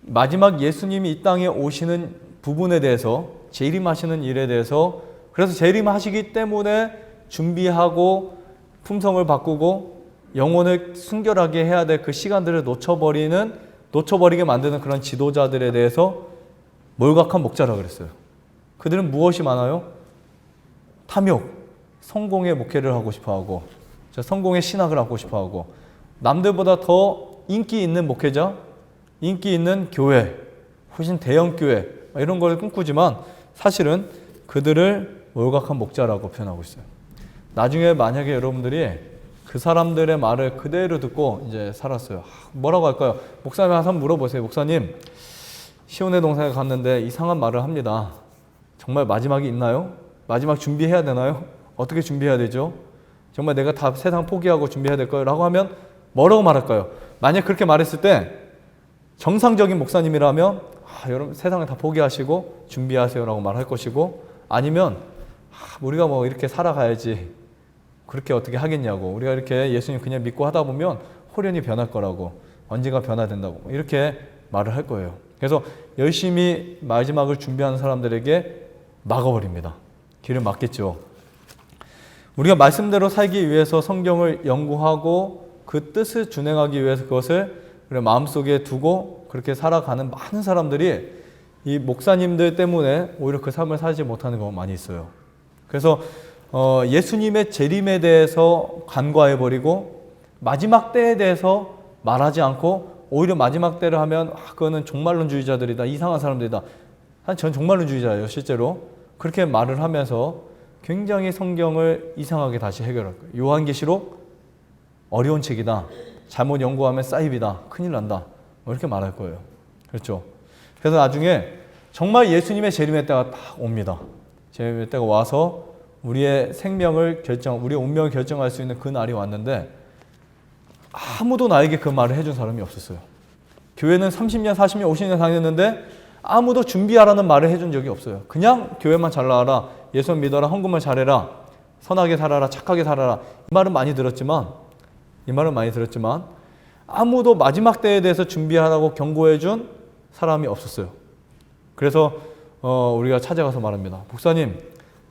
[SPEAKER 1] 마지막 예수님이 이 땅에 오시는 부분에 대해서, 재림하시는 일에 대해서, 그래서 재림하시기 때문에 준비하고 품성을 바꾸고 영혼을 순결하게 해야 될 그 시간들을 놓쳐버리게 만드는 그런 지도자들에 대해서 몰각한 목자라 그랬어요. 그들은 무엇이 많아요? 탐욕, 성공의 목회를 하고 싶어하고, 성공의 신학을 하고 싶어하고, 남들보다 더 인기 있는 목회자, 인기 있는 교회, 훨씬 대형 교회 이런 걸 꿈꾸지만 사실은 그들을 몰각한 목자라고 표현하고 있어요. 나중에 만약에 여러분들이 그 사람들의 말을 그대로 듣고 이제 살았어요. 뭐라고 할까요? 목사님 한번 물어보세요. 목사님, 시온의 동산에 갔는데 이상한 말을 합니다. 정말 마지막이 있나요? 마지막 준비해야 되나요? 어떻게 준비해야 되죠? 정말 내가 다 세상 포기하고 준비해야 될까요? 라고 하면 뭐라고 말할까요? 만약 그렇게 말했을 때 정상적인 목사님이라면 여러분 세상을 다 포기하시고 준비하세요 라고 말할 것이고, 아니면 우리가 뭐 이렇게 살아가야지 그렇게 어떻게 하겠냐고, 우리가 이렇게 예수님 그냥 믿고 하다 보면 홀연히 변할 거라고, 언젠가 변화된다고 이렇게 말을 할 거예요. 그래서 열심히 마지막을 준비하는 사람들에게 막아버립니다. 길을 막겠죠. 우리가 말씀대로 살기 위해서 성경을 연구하고 그 뜻을 준행하기 위해서 그것을 마음속에 두고 그렇게 살아가는 많은 사람들이 이 목사님들 때문에 오히려 그 삶을 살지 못하는 경우가 많이 있어요. 그래서 예수님의 재림에 대해서 간과해버리고 마지막 때에 대해서 말하지 않고 오히려 마지막 때를 하면 그거는 종말론주의자들이다, 이상한 사람들이다. 전 종말론주의자예요, 실제로. 그렇게 말을 하면서 굉장히 성경을 이상하게 다시 해결할 거예요. 요한계시록 어려운 책이다, 잘못 연구하면 사입이다, 큰일 난다, 이렇게 말할 거예요. 그렇죠? 그래서 나중에 정말 예수님의 재림의 때가 딱 옵니다. 재림의 때가 와서 우리의 생명을 우리의 운명을 결정할 수 있는 그 날이 왔는데 아무도 나에게 그 말을 해준 사람이 없었어요. 교회는 30년, 40년, 50년 다녔는데 아무도 준비하라는 말을 해준 적이 없어요. 그냥 교회만 잘 나와라, 예수님 믿어라, 헌금을 잘해라, 선하게 살아라, 착하게 살아라, 이 말은 많이 들었지만 아무도 마지막 때에 대해서 준비하라고 경고해준 사람이 없었어요. 그래서 우리가 찾아가서 말합니다. 목사님,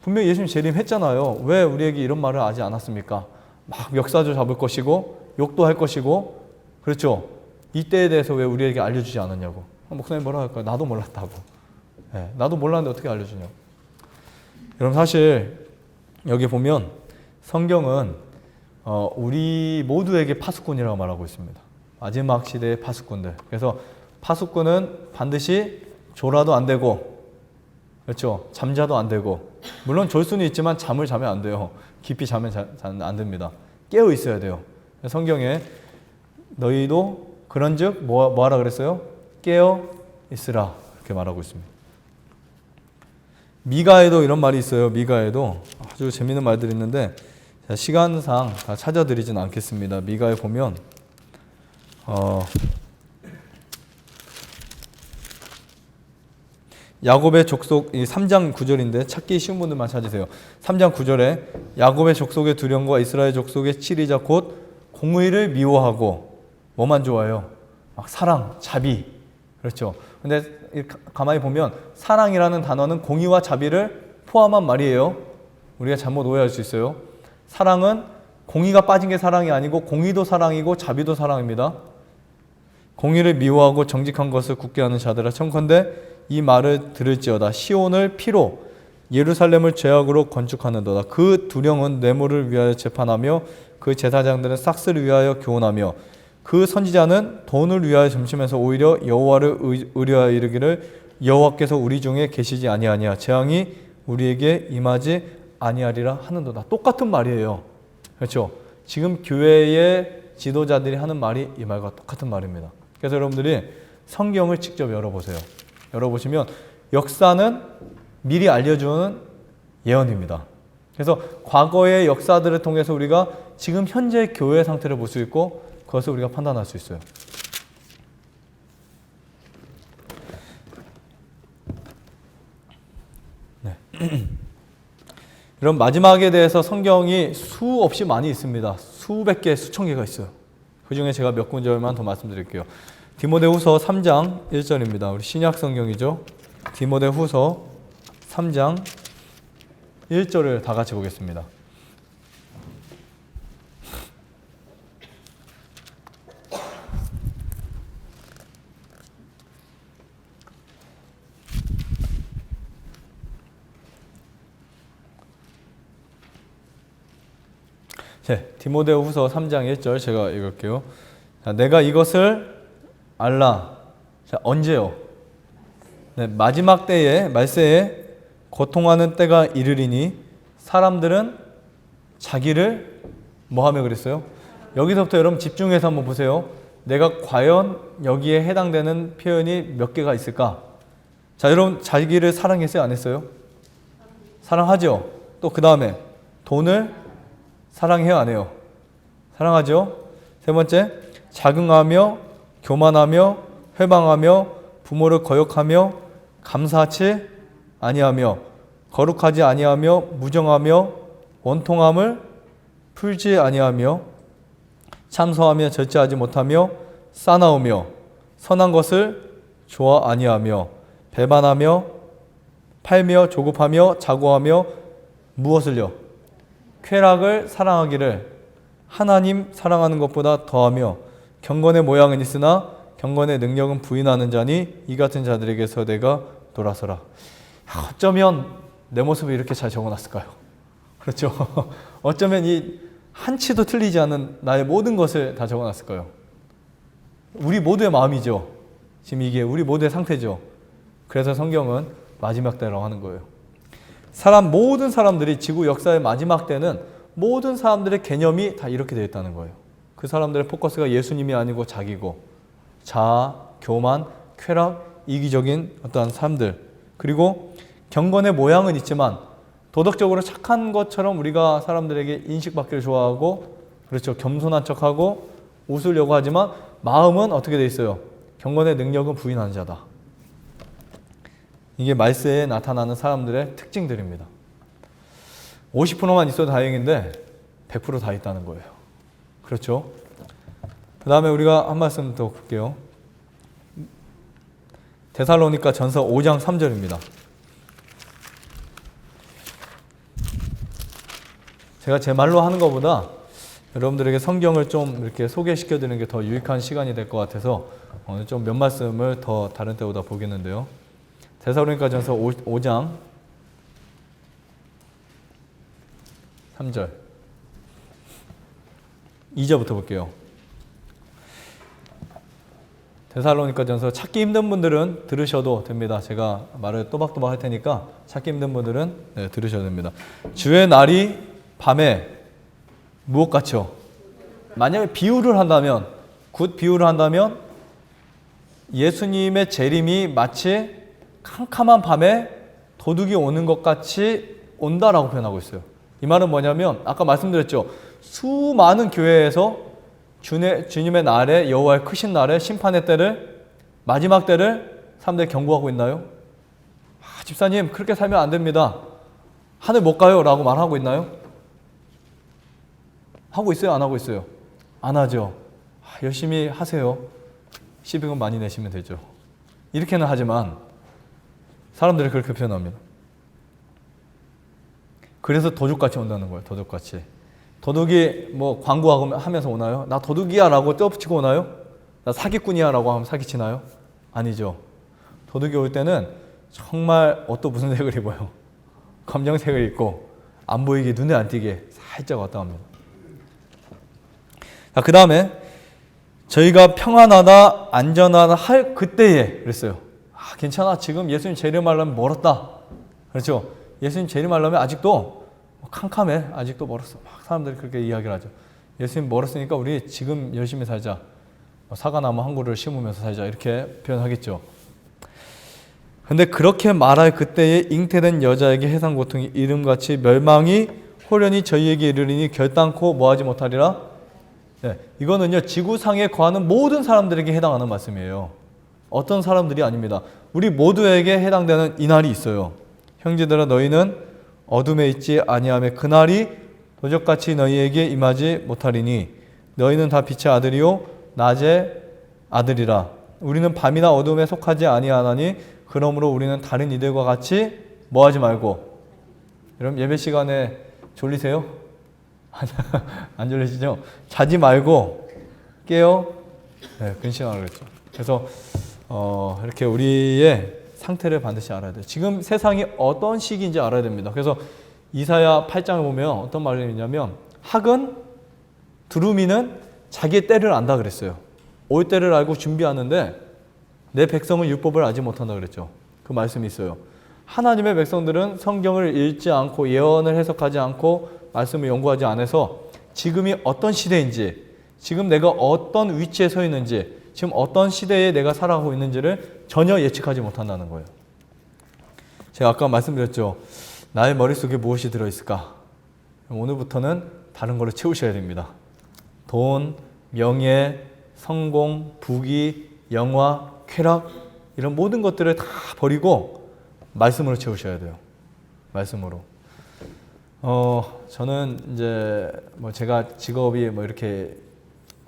[SPEAKER 1] 분명히 예수님 재림했잖아요. 왜 우리에게 이런 말을 하지 않았습니까? 막 역사도 잡을 것이고 욕도 할 것이고, 그렇죠? 이때에 대해서 왜 우리에게 알려주지 않았냐고. 목사님 뭐라 할까요? 나도 몰랐다고. 네, 나도 몰랐는데 어떻게 알려주냐고. 여러분, 사실 여기 보면 성경은 우리 모두에게 파수꾼이라고 말하고 있습니다. 마지막 시대의 파수꾼들. 그래서 파수꾼은 반드시 졸아도 안 되고, 그렇죠? 잠자도 안 되고, 물론 졸 수는 있지만 잠을 자면 안 돼요. 깊이 자면 안 됩니다. 깨어 있어야 돼요. 성경에 너희도 그런즉 뭐 하라 그랬어요? 깨어 있으라, 이렇게 말하고 있습니다. 미가에도 이런 말이 있어요. 미가에도 아주 재미있는 말들이 있는데 시간상 다 찾아드리진 않겠습니다. 미가에 보면 야곱의 족속, 이 3장 9절인데 찾기 쉬운 분들만 찾으세요. 3장 9절에 야곱의 족속의 두령과 이스라엘 족속의 치리자 곧 공의를 미워하고, 뭐만 좋아해요? 막 사랑, 자비. 그렇죠. 근데 가만히 보면 사랑이라는 단어는 공의와 자비를 포함한 말이에요. 우리가 잘못 오해할 수 있어요. 사랑은 공의가 빠진 게 사랑이 아니고 공의도 사랑이고 자비도 사랑입니다. 공의를 미워하고 정직한 것을 굳게 하는 자들아 청컨대 이 말을 들을지어다. 시온을 피로 예루살렘을 죄악으로 건축하는도다. 그 두령은 뇌물을 위하여 재판하며 그 제사장들은 싹스를 위하여 교훈하며 그 선지자는 돈을 위하여 점심에서 오히려 여호와를 의뢰하여 이르기를 여호와께서 우리 중에 계시지 아니하냐 재앙이 우리에게 임하지 아니하리라 하는도다. 똑같은 말이에요. 그렇죠? 지금 교회의 지도자들이 하는 말이 이 말과 똑같은 말입니다. 그래서 여러분들이 성경을 직접 열어보세요. 열어보시면 역사는 미리 알려주는 예언입니다. 그래서 과거의 역사들을 통해서 우리가 지금 현재 교회의 상태를 볼 수 있고 그것을 우리가 판단할 수 있어요. 네. 이런 마지막에 대해서 성경이 수없이 많이 있습니다. 수백 개, 수천 개가 있어요. 그 중에 제가 몇 군절만 더 말씀드릴게요. 디모데후서 3장 1절입니다. 우리 신약 성경이죠. 디모데후서 3장 1절을 다 같이 보겠습니다. 네, 디모데후서 3장 1절 제가 읽을게요. 자, 내가 이것을 알라. 자, 언제요? 네, 마지막 때에 말세에 고통하는 때가 이르리니 사람들은 자기를 뭐하며 그랬어요? 여기서부터 여러분 집중해서 한번 보세요. 내가 과연 여기에 해당되는 표현이 몇 개가 있을까? 자, 여러분 자기를 사랑했어요? 안 했어요? 사랑하죠? 또 그 다음에 돈을 사랑해요? 안 해요? 사랑하죠? 세 번째, 자긍하며 교만하며 회방하며 부모를 거역하며 감사치 아니하며 거룩하지 아니하며 무정하며 원통함을 풀지 아니하며 참소하며 절제하지 못하며 싸나우며 선한 것을 좋아 아니하며 배반하며 팔며 조급하며 자고하며 무엇을요? 쾌락을 사랑하기를 하나님 사랑하는 것보다 더하며 경건의 모양은 있으나 경건의 능력은 부인하는 자니 이 같은 자들에게서 내가 돌아서라. 어쩌면 내 모습을 이렇게 잘 적어놨을까요? 그렇죠? 어쩌면 이 한치도 틀리지 않은 나의 모든 것을 다 적어놨을까요? 우리 모두의 마음이죠. 지금 이게 우리 모두의 상태죠. 그래서 성경은 마지막 때라고 하는 거예요. 모든 사람들이 지구 역사의 마지막 때는 모든 사람들의 개념이 다 이렇게 되어 있다는 거예요. 그 사람들의 포커스가 예수님이 아니고 자기고, 자아, 교만, 쾌락, 이기적인 어떠한 삶들, 그리고 경건의 모양은 있지만 도덕적으로 착한 것처럼 우리가 사람들에게 인식받기를 좋아하고, 그렇죠, 겸손한 척하고 웃으려고 하지만 마음은 어떻게 되어 있어요? 경건의 능력은 부인하는 자다. 이게 말세에 나타나는 사람들의 특징들입니다. 50%만 있어도 다행인데 100% 다 있다는 거예요. 그렇죠? 그 다음에 우리가 한 말씀 더 볼게요. 데살로니가 전서 5장 3절입니다. 제가 제 말로 하는 것보다 여러분들에게 성경을 좀 이렇게 소개시켜 드리는 게 더 유익한 시간이 될 것 같아서 오늘 좀 몇 말씀을 더 다른 때보다 보겠는데요. 데살로니가전서 5장 3절 2절부터 볼게요. 데살로니가전서 찾기 힘든 분들은 들으셔도 됩니다. 제가 말을 또박또박 할 테니까 찾기 힘든 분들은 들으셔도 됩니다. 주의 날이 밤에 무엇같이요? 만약에 비유를 한다면, 굿 비유를 한다면 예수님의 재림이 마치 캄캄한 밤에 도둑이 오는 것 같이 온다라고 표현하고 있어요. 이 말은 뭐냐면 아까 말씀드렸죠. 수많은 교회에서 주님의 날에, 여호와의 크신 날에, 심판의 때를, 마지막 때를 사람들이 경고하고 있나요? 집사님 그렇게 살면 안 됩니다. 하늘 못 가요 라고 말하고 있나요? 하고 있어요? 안 하고 있어요? 안 하죠. 열심히 하세요. 시비금 많이 내시면 되죠. 이렇게는 하지만 사람들이 그렇게 표현합니다. 그래서 도둑같이 온다는 거예요. 도둑같이. 도둑이 뭐 광고하면서 오나요? 나 도둑이야 라고 떼어붙이고 오나요? 나 사기꾼이야 라고 하면 사기치나요? 아니죠. 도둑이 올 때는 정말 옷도 무슨 색을 입어요? 검정색을 입고 안 보이게, 눈에 안 띄게 살짝 왔다 갑니다. 자, 그 다음에 저희가 평안하다, 안전하다 할 그때에 그랬어요. 괜찮아. 지금 예수님 재림하려면 멀었다. 그렇죠? 예수님 재림하려면 아직도 캄캄해. 아직도 멀었어. 막 사람들이 그렇게 이야기를 하죠. 예수님 멀었으니까 우리 지금 열심히 살자. 사과나무 한 그루를 심으면서 살자. 이렇게 표현하겠죠. 근데 그렇게 말할 그때에 잉태된 여자에게 해상 고통이 이름같이 멸망이 호련히 저희에게 이르리니 결단코 뭐하지 못하리라. 네, 이거는요 지구상에 거하는 모든 사람들에게 해당하는 말씀이에요. 어떤 사람들이 아닙니다. 우리 모두에게 해당되는 이 날이 있어요. 형제들아 너희는 어둠에 있지 아니하며 그날이 도적같이 너희에게 임하지 못하리니 너희는 다 빛의 아들이요 낮의 아들이라. 우리는 밤이나 어둠에 속하지 아니하나니 그러므로 우리는 다른 이들과 같이 뭐하지 말고. 여러분 예배 시간에 졸리세요? 안 졸리시죠? 자지 말고 깨어 근신하라고 그랬죠. 그래서 이렇게 우리의 상태를 반드시 알아야 돼요. 지금 세상이 어떤 시기인지 알아야 됩니다. 그래서 이사야 8장을 보면 어떤 말이 있냐면 학은 두루미는 자기의 때를 안다 그랬어요. 올 때를 알고 준비하는데 내 백성은 율법을 알지 못한다 그랬죠. 그 말씀이 있어요. 하나님의 백성들은 성경을 읽지 않고 예언을 해석하지 않고 말씀을 연구하지 않아서 지금이 어떤 시대인지, 지금 내가 어떤 위치에 서 있는지, 지금 어떤 시대에 내가 살아가고 있는지를 전혀 예측하지 못한다는 거예요. 제가 아까 말씀드렸죠. 나의 머릿속에 무엇이 들어있을까? 오늘부터는 다른 걸로 채우셔야 됩니다. 돈, 명예, 성공, 부귀, 영화, 쾌락 이런 모든 것들을 다 버리고 말씀으로 채우셔야 돼요. 말씀으로. 저는 이제 뭐 제가 직업이 뭐 이렇게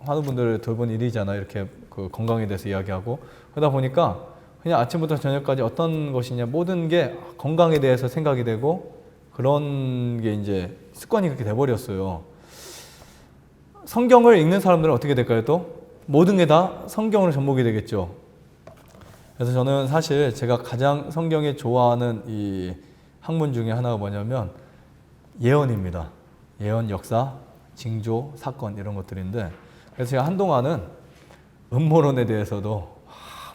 [SPEAKER 1] 많은 분들을 돌본 일이잖아요. 이렇게 그 건강에 대해서 이야기하고 그러다 보니까 그냥 아침부터 저녁까지 어떤 것이냐 모든 게 건강에 대해서 생각이 되고 그런 게 이제 습관이 그렇게 돼버렸어요. 성경을 읽는 사람들은 어떻게 될까요? 또 모든 게 다 성경으로 접목이 되겠죠. 그래서 저는 사실 제가 가장 성경에 좋아하는 이 학문 중에 하나가 뭐냐면 예언입니다. 예언, 역사, 징조, 사건 이런 것들인데 그래서 제가 한동안은 음모론에 대해서도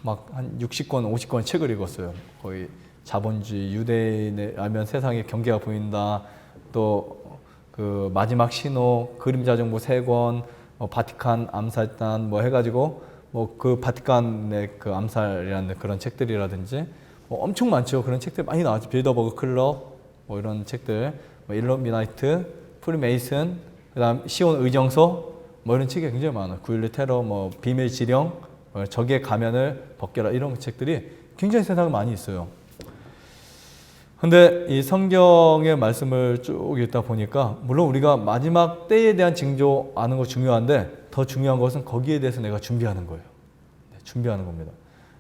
[SPEAKER 1] 막 한 60권, 50권 책을 읽었어요. 거의 자본주의, 유대인에 알면 세상에 경계가 보인다. 또 그 마지막 신호, 그림자 정보 3권, 바티칸 암살단 뭐 해가지고 뭐 그 바티칸의 그 암살이라는 그런 책들이라든지 뭐 엄청 많죠. 그런 책들 많이 나왔죠. 빌더버그 클럽 뭐 이런 책들, 뭐 일루미나이트, 프리메이슨, 그다음 시온 의정서 뭐 이런 책이 굉장히 많아요. 9.11 테러, 뭐 비밀 지령, 적의 가면을 벗겨라 이런 책들이 굉장히 세상에 많이 있어요. 근데 이 성경의 말씀을 쭉 읽다 보니까 물론 우리가 마지막 때에 대한 징조 아는 거 중요한데 더 중요한 것은 거기에 대해서 내가 준비하는 거예요. 준비하는 겁니다.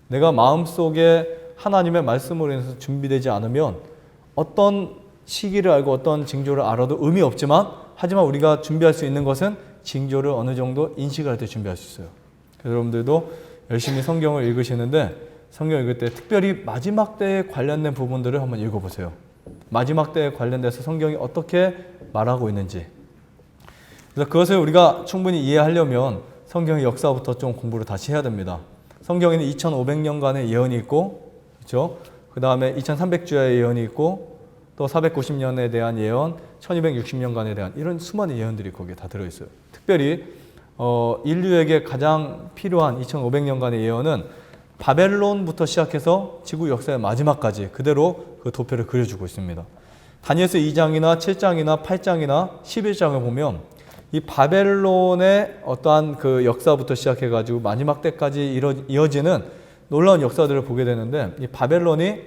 [SPEAKER 1] 내가 마음속에 하나님의 말씀으로 인해서 준비되지 않으면 어떤 시기를 알고 어떤 징조를 알아도 의미 없지만 하지만 우리가 준비할 수 있는 것은 징조를 어느 정도 인식을 할 때 준비할 수 있어요. 그래서 여러분들도 열심히 성경을 읽으시는데 성경 읽을 때 특별히 마지막 때에 관련된 부분들을 한번 읽어보세요. 마지막 때에 관련돼서 성경이 어떻게 말하고 있는지. 그래서 그것을 우리가 충분히 이해하려면 성경의 역사부터 좀 공부를 다시 해야 됩니다. 성경에는 2500년간의 예언이 있고, 그렇죠? 그 다음에 2300주야의 예언이 있고, 또 490년에 대한 예언, 1260년간에 대한 이런 수많은 예언들이 거기에 다 들어있어요. 특별히 인류에게 가장 필요한 2500년간의 예언은 바벨론부터 시작해서 지구 역사의 마지막까지 그대로 그 도표를 그려주고 있습니다. 다니엘서 2장이나 7장이나 8장이나 11장을 보면 이 바벨론의 어떠한 그 역사부터 시작해가지고 마지막 때까지 이어지는 놀라운 역사들을 보게 되는데, 이 바벨론이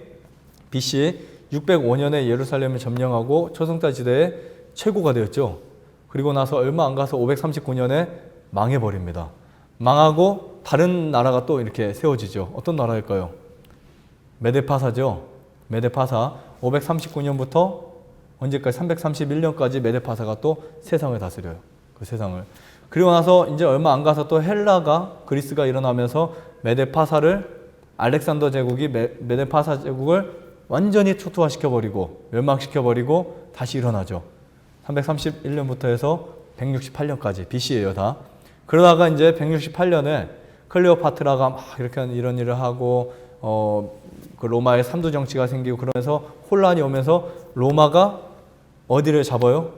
[SPEAKER 1] BC 605년에 예루살렘을 점령하고 초성자 지대의 최고가 되었죠. 그리고 나서 얼마 안 가서 539년에 망해버립니다. 망하고 다른 나라가 또 이렇게 세워지죠. 어떤 나라일까요? 메데파사죠. 메데파사. 539년부터 언제까지? 331년까지 메데파사가 또 세상을 다스려요. 그 세상을. 그리고 나서 이제 얼마 안 가서 또 헬라가, 그리스가 일어나면서 메데파사를, 알렉산더 제국이 메데파사 제국을 완전히 초토화시켜버리고 멸망시켜버리고 다시 일어나죠. 331년부터 해서 168년까지 BC예요, 다. 그러다가 이제 168년에 클레오파트라가 막 이렇게 이런 일을 하고 그 로마의 삼두 정치가 생기고 그러면서 혼란이 오면서 로마가 어디를 잡아요?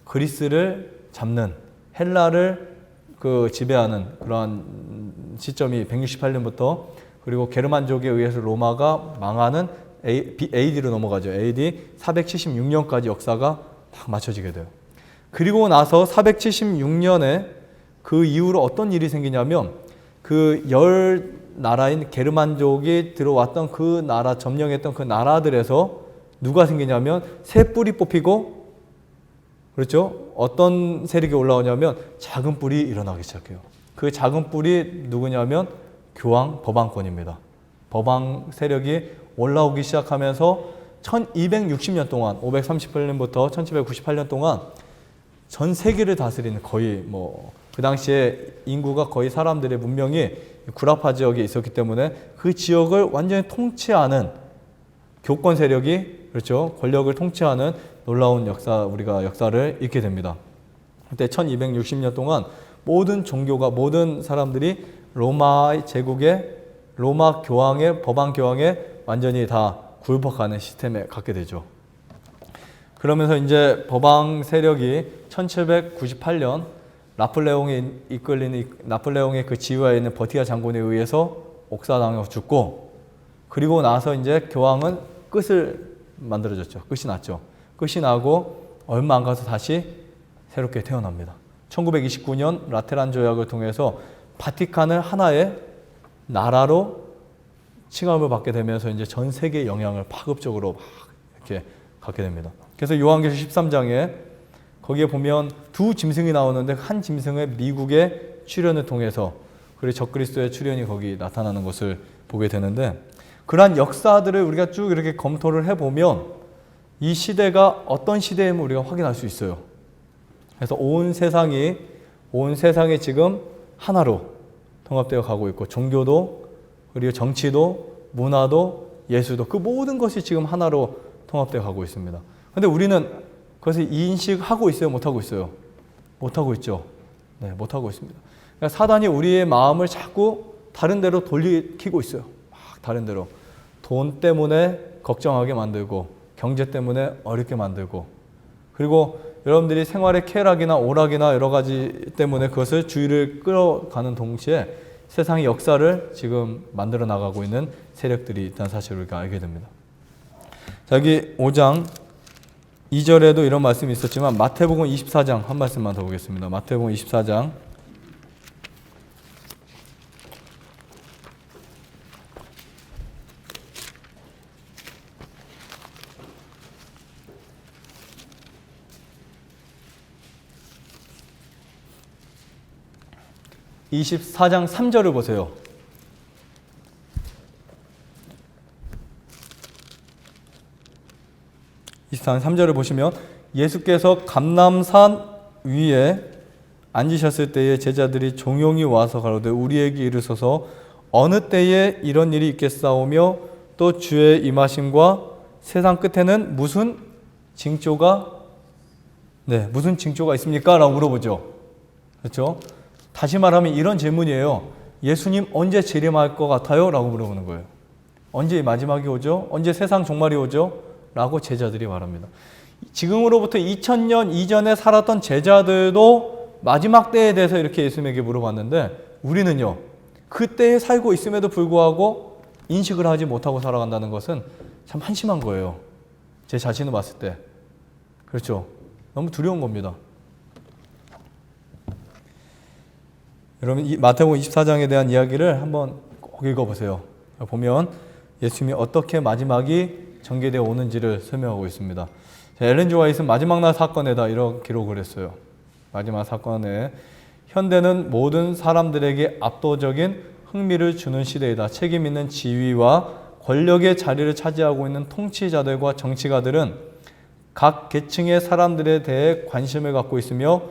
[SPEAKER 1] 그리스를 잡는, 헬라를 그 지배하는 그러한 시점이 168년부터, 그리고 게르만족에 의해서 로마가 망하는 AD로 넘어가죠. AD 476년까지 역사가 딱 맞춰지게 돼요. 그리고 나서 476년에 그 이후로 어떤 일이 생기냐면 그 열 나라인 게르만족이 들어왔던 그 나라, 점령했던 그 나라들에서 누가 생기냐면 새 뿔이 뽑히고, 그렇죠? 어떤 세력이 올라오냐면 작은 뿔이 일어나기 시작해요. 그 작은 뿔이 누구냐면 교황, 법왕권입니다. 법왕 세력이 올라오기 시작하면서 1260년 동안, 538년부터 1798년 동안 전 세계를 다스리는, 거의 그 당시에 인구가 거의 사람들의 문명이 구라파 지역에 있었기 때문에 그 지역을 완전히 통치하는 교권 세력이, 그렇죠, 권력을 통치하는 놀라운 역사, 우리가 역사를 읽게 됩니다. 그때 1260년 동안 모든 종교가, 모든 사람들이 로마 제국의, 로마 교황의, 법왕 교황에 완전히 다 굴복하는 시스템에 갖게 되죠. 그러면서 이제 법왕 세력이 1798년 나폴레옹이 이끌리는, 나폴레옹의 그 지휘하에 있는 버티아 장군에 의해서 옥사당해서 죽고, 그리고 나서 이제 교황은 끝을 만들어졌죠. 끝이 났죠. 끝이 나고 얼마 안 가서 다시 새롭게 태어납니다. 1929년 라테란 조약을 통해서 바티칸을 하나의 나라로 칭함을 받게 되면서 이제 전 세계의 영향을 파급적으로 막 이렇게 갖게 됩니다. 그래서 요한계시록 13장에 거기에 보면 두 짐승이 나오는데, 한 짐승의 미국의 출현을 통해서, 그리고 적그리스도의 출현이 거기 나타나는 것을 보게 되는데, 그러한 역사들을 우리가 쭉 이렇게 검토를 해보면 이 시대가 어떤 시대임을 우리가 확인할 수 있어요. 그래서 온 세상이 지금 하나로 통합되어 가고 있고, 종교도, 그리고 정치도, 문화도, 예술도, 그 모든 것이 지금 하나로 통합되어 가고 있습니다. 근데 우리는 그것을 인식하고 있어요? 못하고 있어요? 못하고 있죠. 네, 못하고 있습니다. 그러니까 사단이 우리의 마음을 자꾸 다른 데로 돌리키고 있어요. 막 다른 데로. 돈 때문에 걱정하게 만들고, 경제 때문에 어렵게 만들고, 그리고 여러분들이 생활의 쾌락이나 오락이나 여러 가지 때문에 그것을 주의를 끌어가는 동시에 세상의 역사를 지금 만들어 나가고 있는 세력들이 있다는 사실을 우리가 알게 됩니다. 자, 여기 5장 2절에도 이런 말씀이 있었지만 마태복음 24장 한 말씀만 더 보겠습니다. 마태복음 24장 24장 3절을 보세요. 이 3절을 보시면 예수께서 감람산 위에 앉으셨을 때에 제자들이 종용이 와서 가로되 우리에게 이르소서 어느 때에 이런 일이 있겠사오며 또 주의 임하심과 세상 끝에는 무슨 징조가 있습니까? 라고 물어보죠. 그렇죠? 다시 말하면 이런 질문이에요. 예수님 언제 재림할 것 같아요? 라고 물어보는 거예요. 언제 마지막이 오죠? 언제 세상 종말이 오죠? 라고 제자들이 말합니다. 지금으로부터 2000년 이전에 살았던 제자들도 마지막 때에 대해서 이렇게 예수님에게 물어봤는데 우리는요, 그때에 살고 있음에도 불구하고 인식을 하지 못하고 살아간다는 것은 참 한심한 거예요. 제 자신을 봤을 때. 그렇죠? 너무 두려운 겁니다. 여러분, 이 마태복음 24장에 대한 이야기를 한번 꼭 읽어보세요. 보면 예수님이 어떻게 마지막이 전개되어 오는지를 설명하고 있습니다. 엘렌 지 화이트는 마지막 날 사건에다 이런 기록을 했어요. 마지막 사건에 현대는 모든 사람들에게 압도적인 흥미를 주는 시대이다. 책임 있는 지위와 권력의 자리를 차지하고 있는 통치자들과 정치가들은 각 계층의 사람들에 대해 관심을 갖고 있으며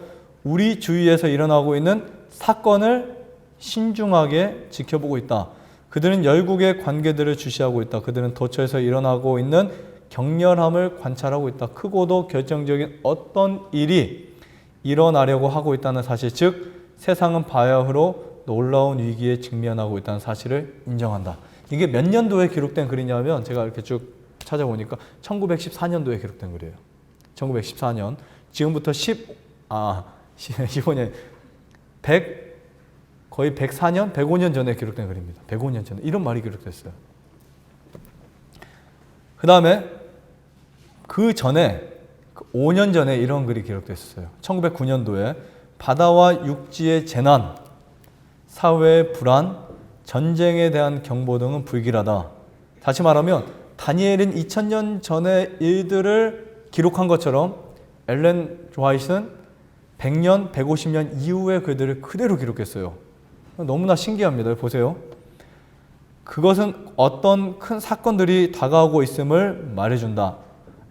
[SPEAKER 1] 우리 주위에서 일어나고 있는 사건을 신중하게 지켜보고 있다. 그들은 열국의 관계들을 주시하고 있다. 그들은 도처에서 일어나고 있는 격렬함을 관찰하고 있다. 크고도 결정적인 어떤 일이 일어나려고 하고 있다는 사실, 즉 세상은 바야흐로 놀라운 위기에 직면하고 있다는 사실을 인정한다. 이게 몇 년도에 기록된 글이냐면 제가 이렇게 쭉 찾아보니까 1914년도에 기록된 글이에요. 1914년. 지금부터 15년, 거의 104년, 105년 전에 기록된 글입니다. 105년 전에 이런 말이 기록됐어요. 그 다음에 그 전에 5년 전에 이런 글이 기록됐어요. 1909년도에 바다와 육지의 재난, 사회의 불안, 전쟁에 대한 경보 등은 불길하다. 다시 말하면 다니엘은 2000년 전의 일들을 기록한 것처럼 엘렌 지 화이트는 100년, 150년 이후의 글들을 그대로 기록했어요. 너무나 신기합니다. 보세요. 그것은 어떤 큰 사건들이 다가오고 있음을 말해준다.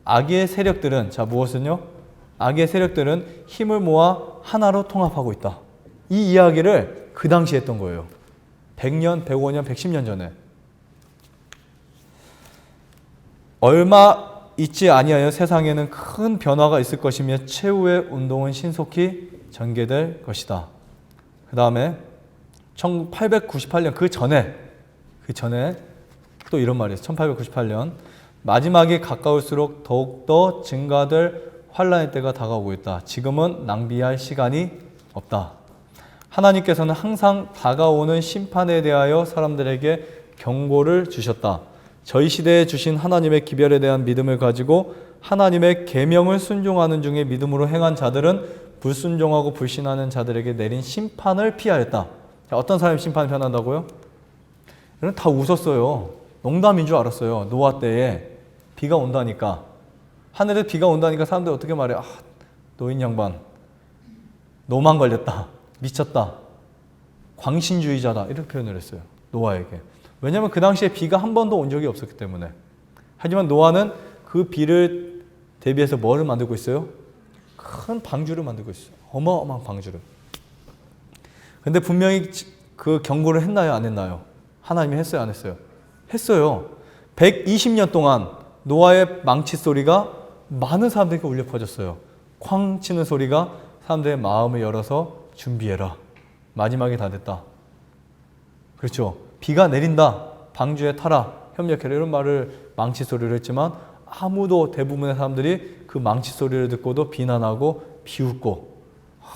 [SPEAKER 1] 악의 세력들은, 무엇은요? 악의 세력들은 힘을 모아 하나로 통합하고 있다. 이 이야기를 그 당시 했던 거예요. 100년, 105년, 110년 전에. 얼마 있지 아니하여 세상에는 큰 변화가 있을 것이며 최후의 운동은 신속히 전개될 것이다. 그 다음에 1898년 그 전에 또 이런 말이에요. 1898년 마지막이 가까울수록 더욱더 증가될 환란의 때가 다가오고 있다. 지금은 낭비할 시간이 없다. 하나님께서는 항상 다가오는 심판에 대하여 사람들에게 경고를 주셨다. 저희 시대에 주신 하나님의 기별에 대한 믿음을 가지고 하나님의 계명을 순종하는 중에 믿음으로 행한 자들은 불순종하고 불신하는 자들에게 내린 심판을 피하였다. 자, 어떤 사람이 심판을 피한다고요? 여러분 다 웃었어요. 농담인 줄 알았어요. 노아 때에 비가 온다니까. 하늘에 비가 온다니까 사람들이 어떻게 말해? 노인 양반 노만 걸렸다. 미쳤다. 광신주의자다. 이렇게 표현을 했어요. 노아에게. 왜냐하면 그 당시에 비가 한 번도 온 적이 없었기 때문에. 하지만 노아는 그 비를 대비해서 뭐를 만들고 있어요? 큰 방주를 만들고 있어요. 어마어마한 방주를. 근데 분명히 그 경고를 했나요? 안 했나요? 하나님이 했어요? 안 했어요? 했어요. 120년 동안 노아의 망치 소리가 많은 사람들에게 울려 퍼졌어요. 쾅 치는 소리가 사람들의 마음을 열어서 준비해라. 마지막이 다 됐다. 그렇죠. 비가 내린다. 방주에 타라. 협력해라. 이런 말을 망치 소리를 했지만 아무도 대부분의 사람들이 그 망치 소리를 듣고도 비난하고 비웃고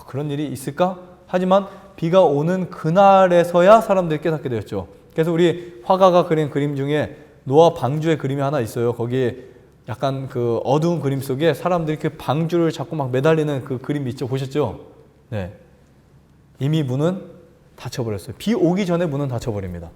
[SPEAKER 1] 그런 일이 있을까? 하지만 비가 오는 그날에서야 사람들이 깨닫게 되었죠. 그래서 우리 화가가 그린 그림 중에 노아 방주의 그림이 하나 있어요. 거기에 약간 그 어두운 그림 속에 사람들이 그 방주를 잡고 막 매달리는 그 그림이 있죠. 보셨죠? 네. 이미 문은 닫혀버렸어요. 비 오기 전에 문은 닫혀버립니다.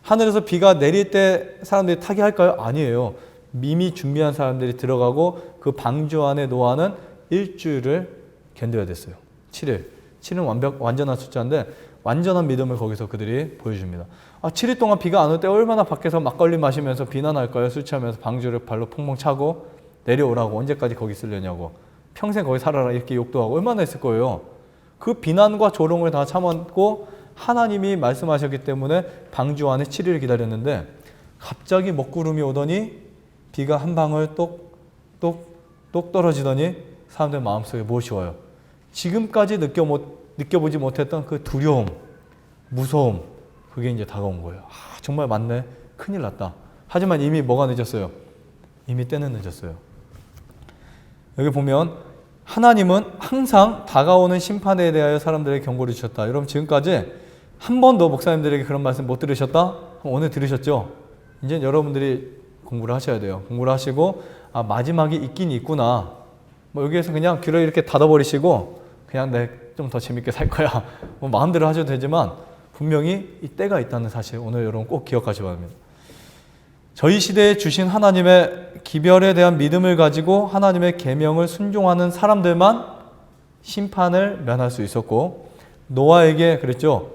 [SPEAKER 1] 하늘에서 비가 내릴 때 사람들이 타게 할까요? 아니에요. 이미 준비한 사람들이 들어가고 그 방주 안에 노아는 일주일을 견뎌야 됐어요. 7일. 7일은 완전한 숫자인데 완전한 믿음을 거기서 그들이 보여줍니다. 7일 동안 비가 안 올 때 얼마나 밖에서 막걸리 마시면서 비난할까요? 술 취하면서 방주를 발로 퐁퐁 차고 내려오라고. 언제까지 거기 있으려냐고. 평생 거기 살아라 이렇게 욕도 하고 얼마나 했을 거예요. 그 비난과 조롱을 다 참았고 하나님이 말씀하셨기 때문에 방주 안에 7일을 기다렸는데 갑자기 먹구름이 오더니 비가 한 방울 똑 떨어지더니 사람들 마음속에 무엇이 와요? 지금까지 느껴보지 못했던 그 두려움, 무서움, 그게 이제 다가온 거예요. 정말 맞네. 큰일 났다. 하지만 이미 뭐가 늦었어요? 이미 때는 늦었어요. 여기 보면 하나님은 항상 다가오는 심판에 대하여 사람들에게 경고를 주셨다. 여러분 지금까지 한 번도 목사님들에게 그런 말씀 못 들으셨다? 오늘 들으셨죠? 이제 여러분들이 공부를 하셔야 돼요. 공부를 하시고 마지막이 있긴 있구나. 뭐 여기에서 그냥 귀를 이렇게 닫아버리시고 그냥 내 좀 더 재밌게 살 거야. 뭐 마음대로 하셔도 되지만 분명히 이 때가 있다는 사실 오늘 여러분 꼭 기억하시기 바랍니다. 저희 시대에 주신 하나님의 기별에 대한 믿음을 가지고 하나님의 계명을 순종하는 사람들만 심판을 면할 수 있었고 노아에게 그랬죠.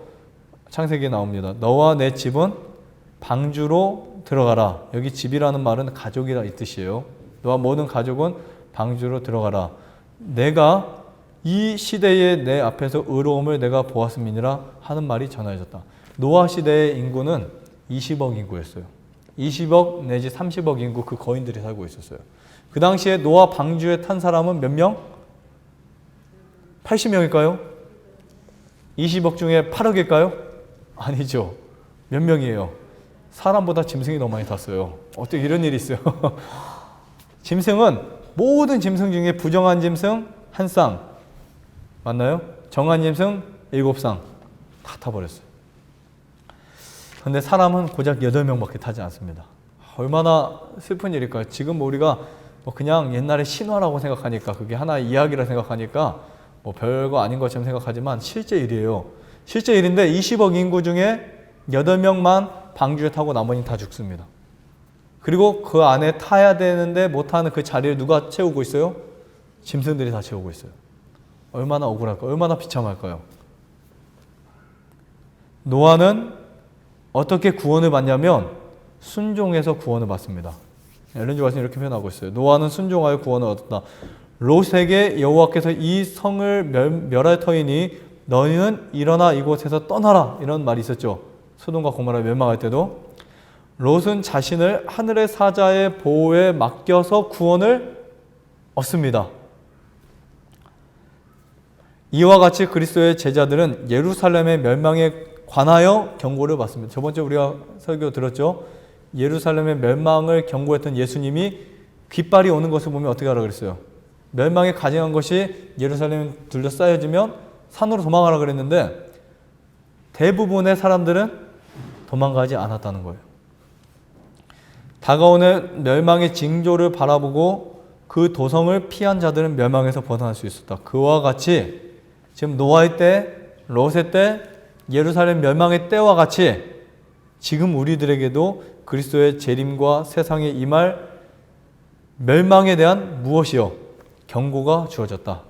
[SPEAKER 1] 창세기에 나옵니다. 너와 내 집은 방주로 들어가라. 여기 집이라는 말은 가족이라 이 뜻이에요. 너와 모든 가족은 방주로 들어가라. 내가 이 시대에 내 앞에서 의로움을 내가 보았음이니라 하는 말이 전해졌다. 노아 시대의 인구는 20억 인구였어요. 20억 내지 30억 인구 그 거인들이 살고 있었어요. 그 당시에 노아 방주에 탄 사람은 몇 명? 80명일까요? 20억 중에 8억일까요? 아니죠. 몇 명이에요? 사람보다 짐승이 더 많이 탔어요. 어떻게 이런 일이 있어요? 짐승은 모든 짐승 중에 부정한 짐승 한 쌍 맞나요? 정한 짐승 7쌍 다 타버렸어요. 그런데 사람은 고작 8명밖에 타지 않습니다. 얼마나 슬픈 일일까요? 지금 우리가 그냥 옛날에 신화라고 생각하니까 그게 하나의 이야기라 생각하니까 별거 아닌 것처럼 생각하지만 실제 일이에요. 실제 일인데 20억 인구 중에 8명만 방주에 타고 나머지는 다 죽습니다. 그리고 그 안에 타야 되는데 못 타는 그 자리를 누가 채우고 있어요? 짐승들이 다 채우고 있어요. 얼마나 억울할까요? 얼마나 비참할까요? 노아는 어떻게 구원을 받냐면 순종해서 구원을 받습니다. 엘렌 지 화이트는 이렇게 표현하고 있어요. 노아는 순종하여 구원을 얻었다. 롯에게 여호와께서 이 성을 멸할 터이니 너희는 일어나 이곳에서 떠나라. 이런 말이 있었죠. 소돔과 고모라 멸망할 때도. 롯은 자신을 하늘의 사자의 보호에 맡겨서 구원을 얻습니다. 이와 같이 그리스도의 제자들은 예루살렘의 멸망에 관하여 경고를 받습니다. 저번 주에 우리가 설교 들었죠. 예루살렘의 멸망을 경고했던 예수님이 깃발이 오는 것을 보면 어떻게 하라 그랬어요? 멸망에 가증한 것이 예루살렘에 둘러싸여지면 산으로 도망가라 그랬는데 대부분의 사람들은 도망가지 않았다는 거예요. 다가오는 멸망의 징조를 바라보고 그 도성을 피한 자들은 멸망에서 벗어날 수 있었다. 그와 같이 지금 노아의 때, 롯의 때, 예루살렘 멸망의 때와 같이 지금 우리들에게도 그리스도의 재림과 세상에 임할 멸망에 대한 무엇이요? 경고가 주어졌다.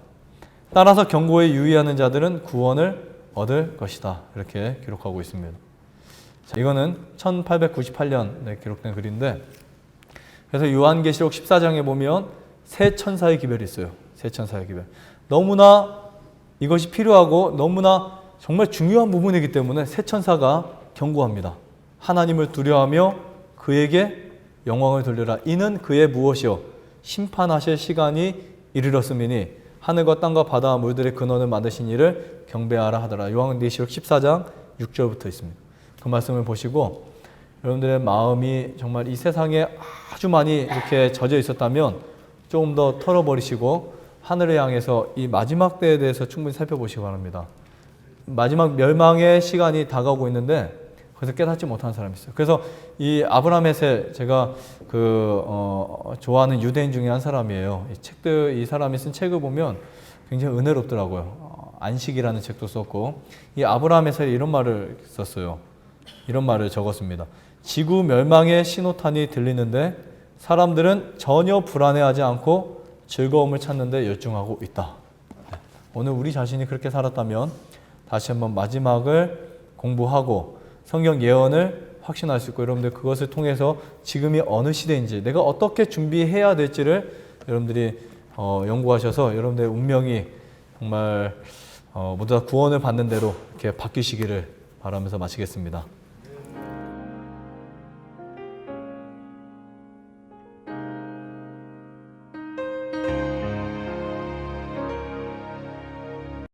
[SPEAKER 1] 따라서 경고에 유의하는 자들은 구원을 얻을 것이다. 이렇게 기록하고 있습니다. 자, 이거는 1898년에 기록된 글인데 그래서 요한계시록 14장에 보면 세 천사의 기별이 있어요. 세 천사의 기별. 너무나 이것이 필요하고 너무나 정말 중요한 부분이기 때문에 세 천사가 경고합니다. 하나님을 두려워하며 그에게 영광을 돌려라. 이는 그의 무엇이요? 심판하실 시간이 이르렀음이니 하늘과 땅과 바다와 물들의 근원을 만드신 이를 경배하라 하더라. 요한계시록 14장 6절부터 있습니다. 그 말씀을 보시고 여러분들의 마음이 정말 이 세상에 아주 많이 이렇게 젖어 있었다면 조금 더 털어버리시고 하늘을 향해서 이 마지막 때에 대해서 충분히 살펴보시기 바랍니다. 마지막 멸망의 시간이 다가오고 있는데 그래서 깨닫지 못하는 사람이 있어요. 그래서 이 아브라함 헤셀 제가 좋아하는 유대인 중에 한 사람이에요. 이 사람이 쓴 책을 보면 굉장히 은혜롭더라고요. 안식이라는 책도 썼고 이 아브라함 헤셀이 이런 말을 썼어요. 이런 말을 적었습니다. 지구 멸망의 신호탄이 들리는데 사람들은 전혀 불안해하지 않고 즐거움을 찾는 데 열중하고 있다. 오늘 우리 자신이 그렇게 살았다면 다시 한번 마지막을 공부하고 성경 예언을 확신할 수 있고 여러분들 그것을 통해서 지금이 어느 시대인지 내가 어떻게 준비해야 될지를 여러분들이 연구하셔서 여러분들의 운명이 정말 모두 다 구원을 받는 대로 이렇게 바뀌시기를 바라면서 마치겠습니다.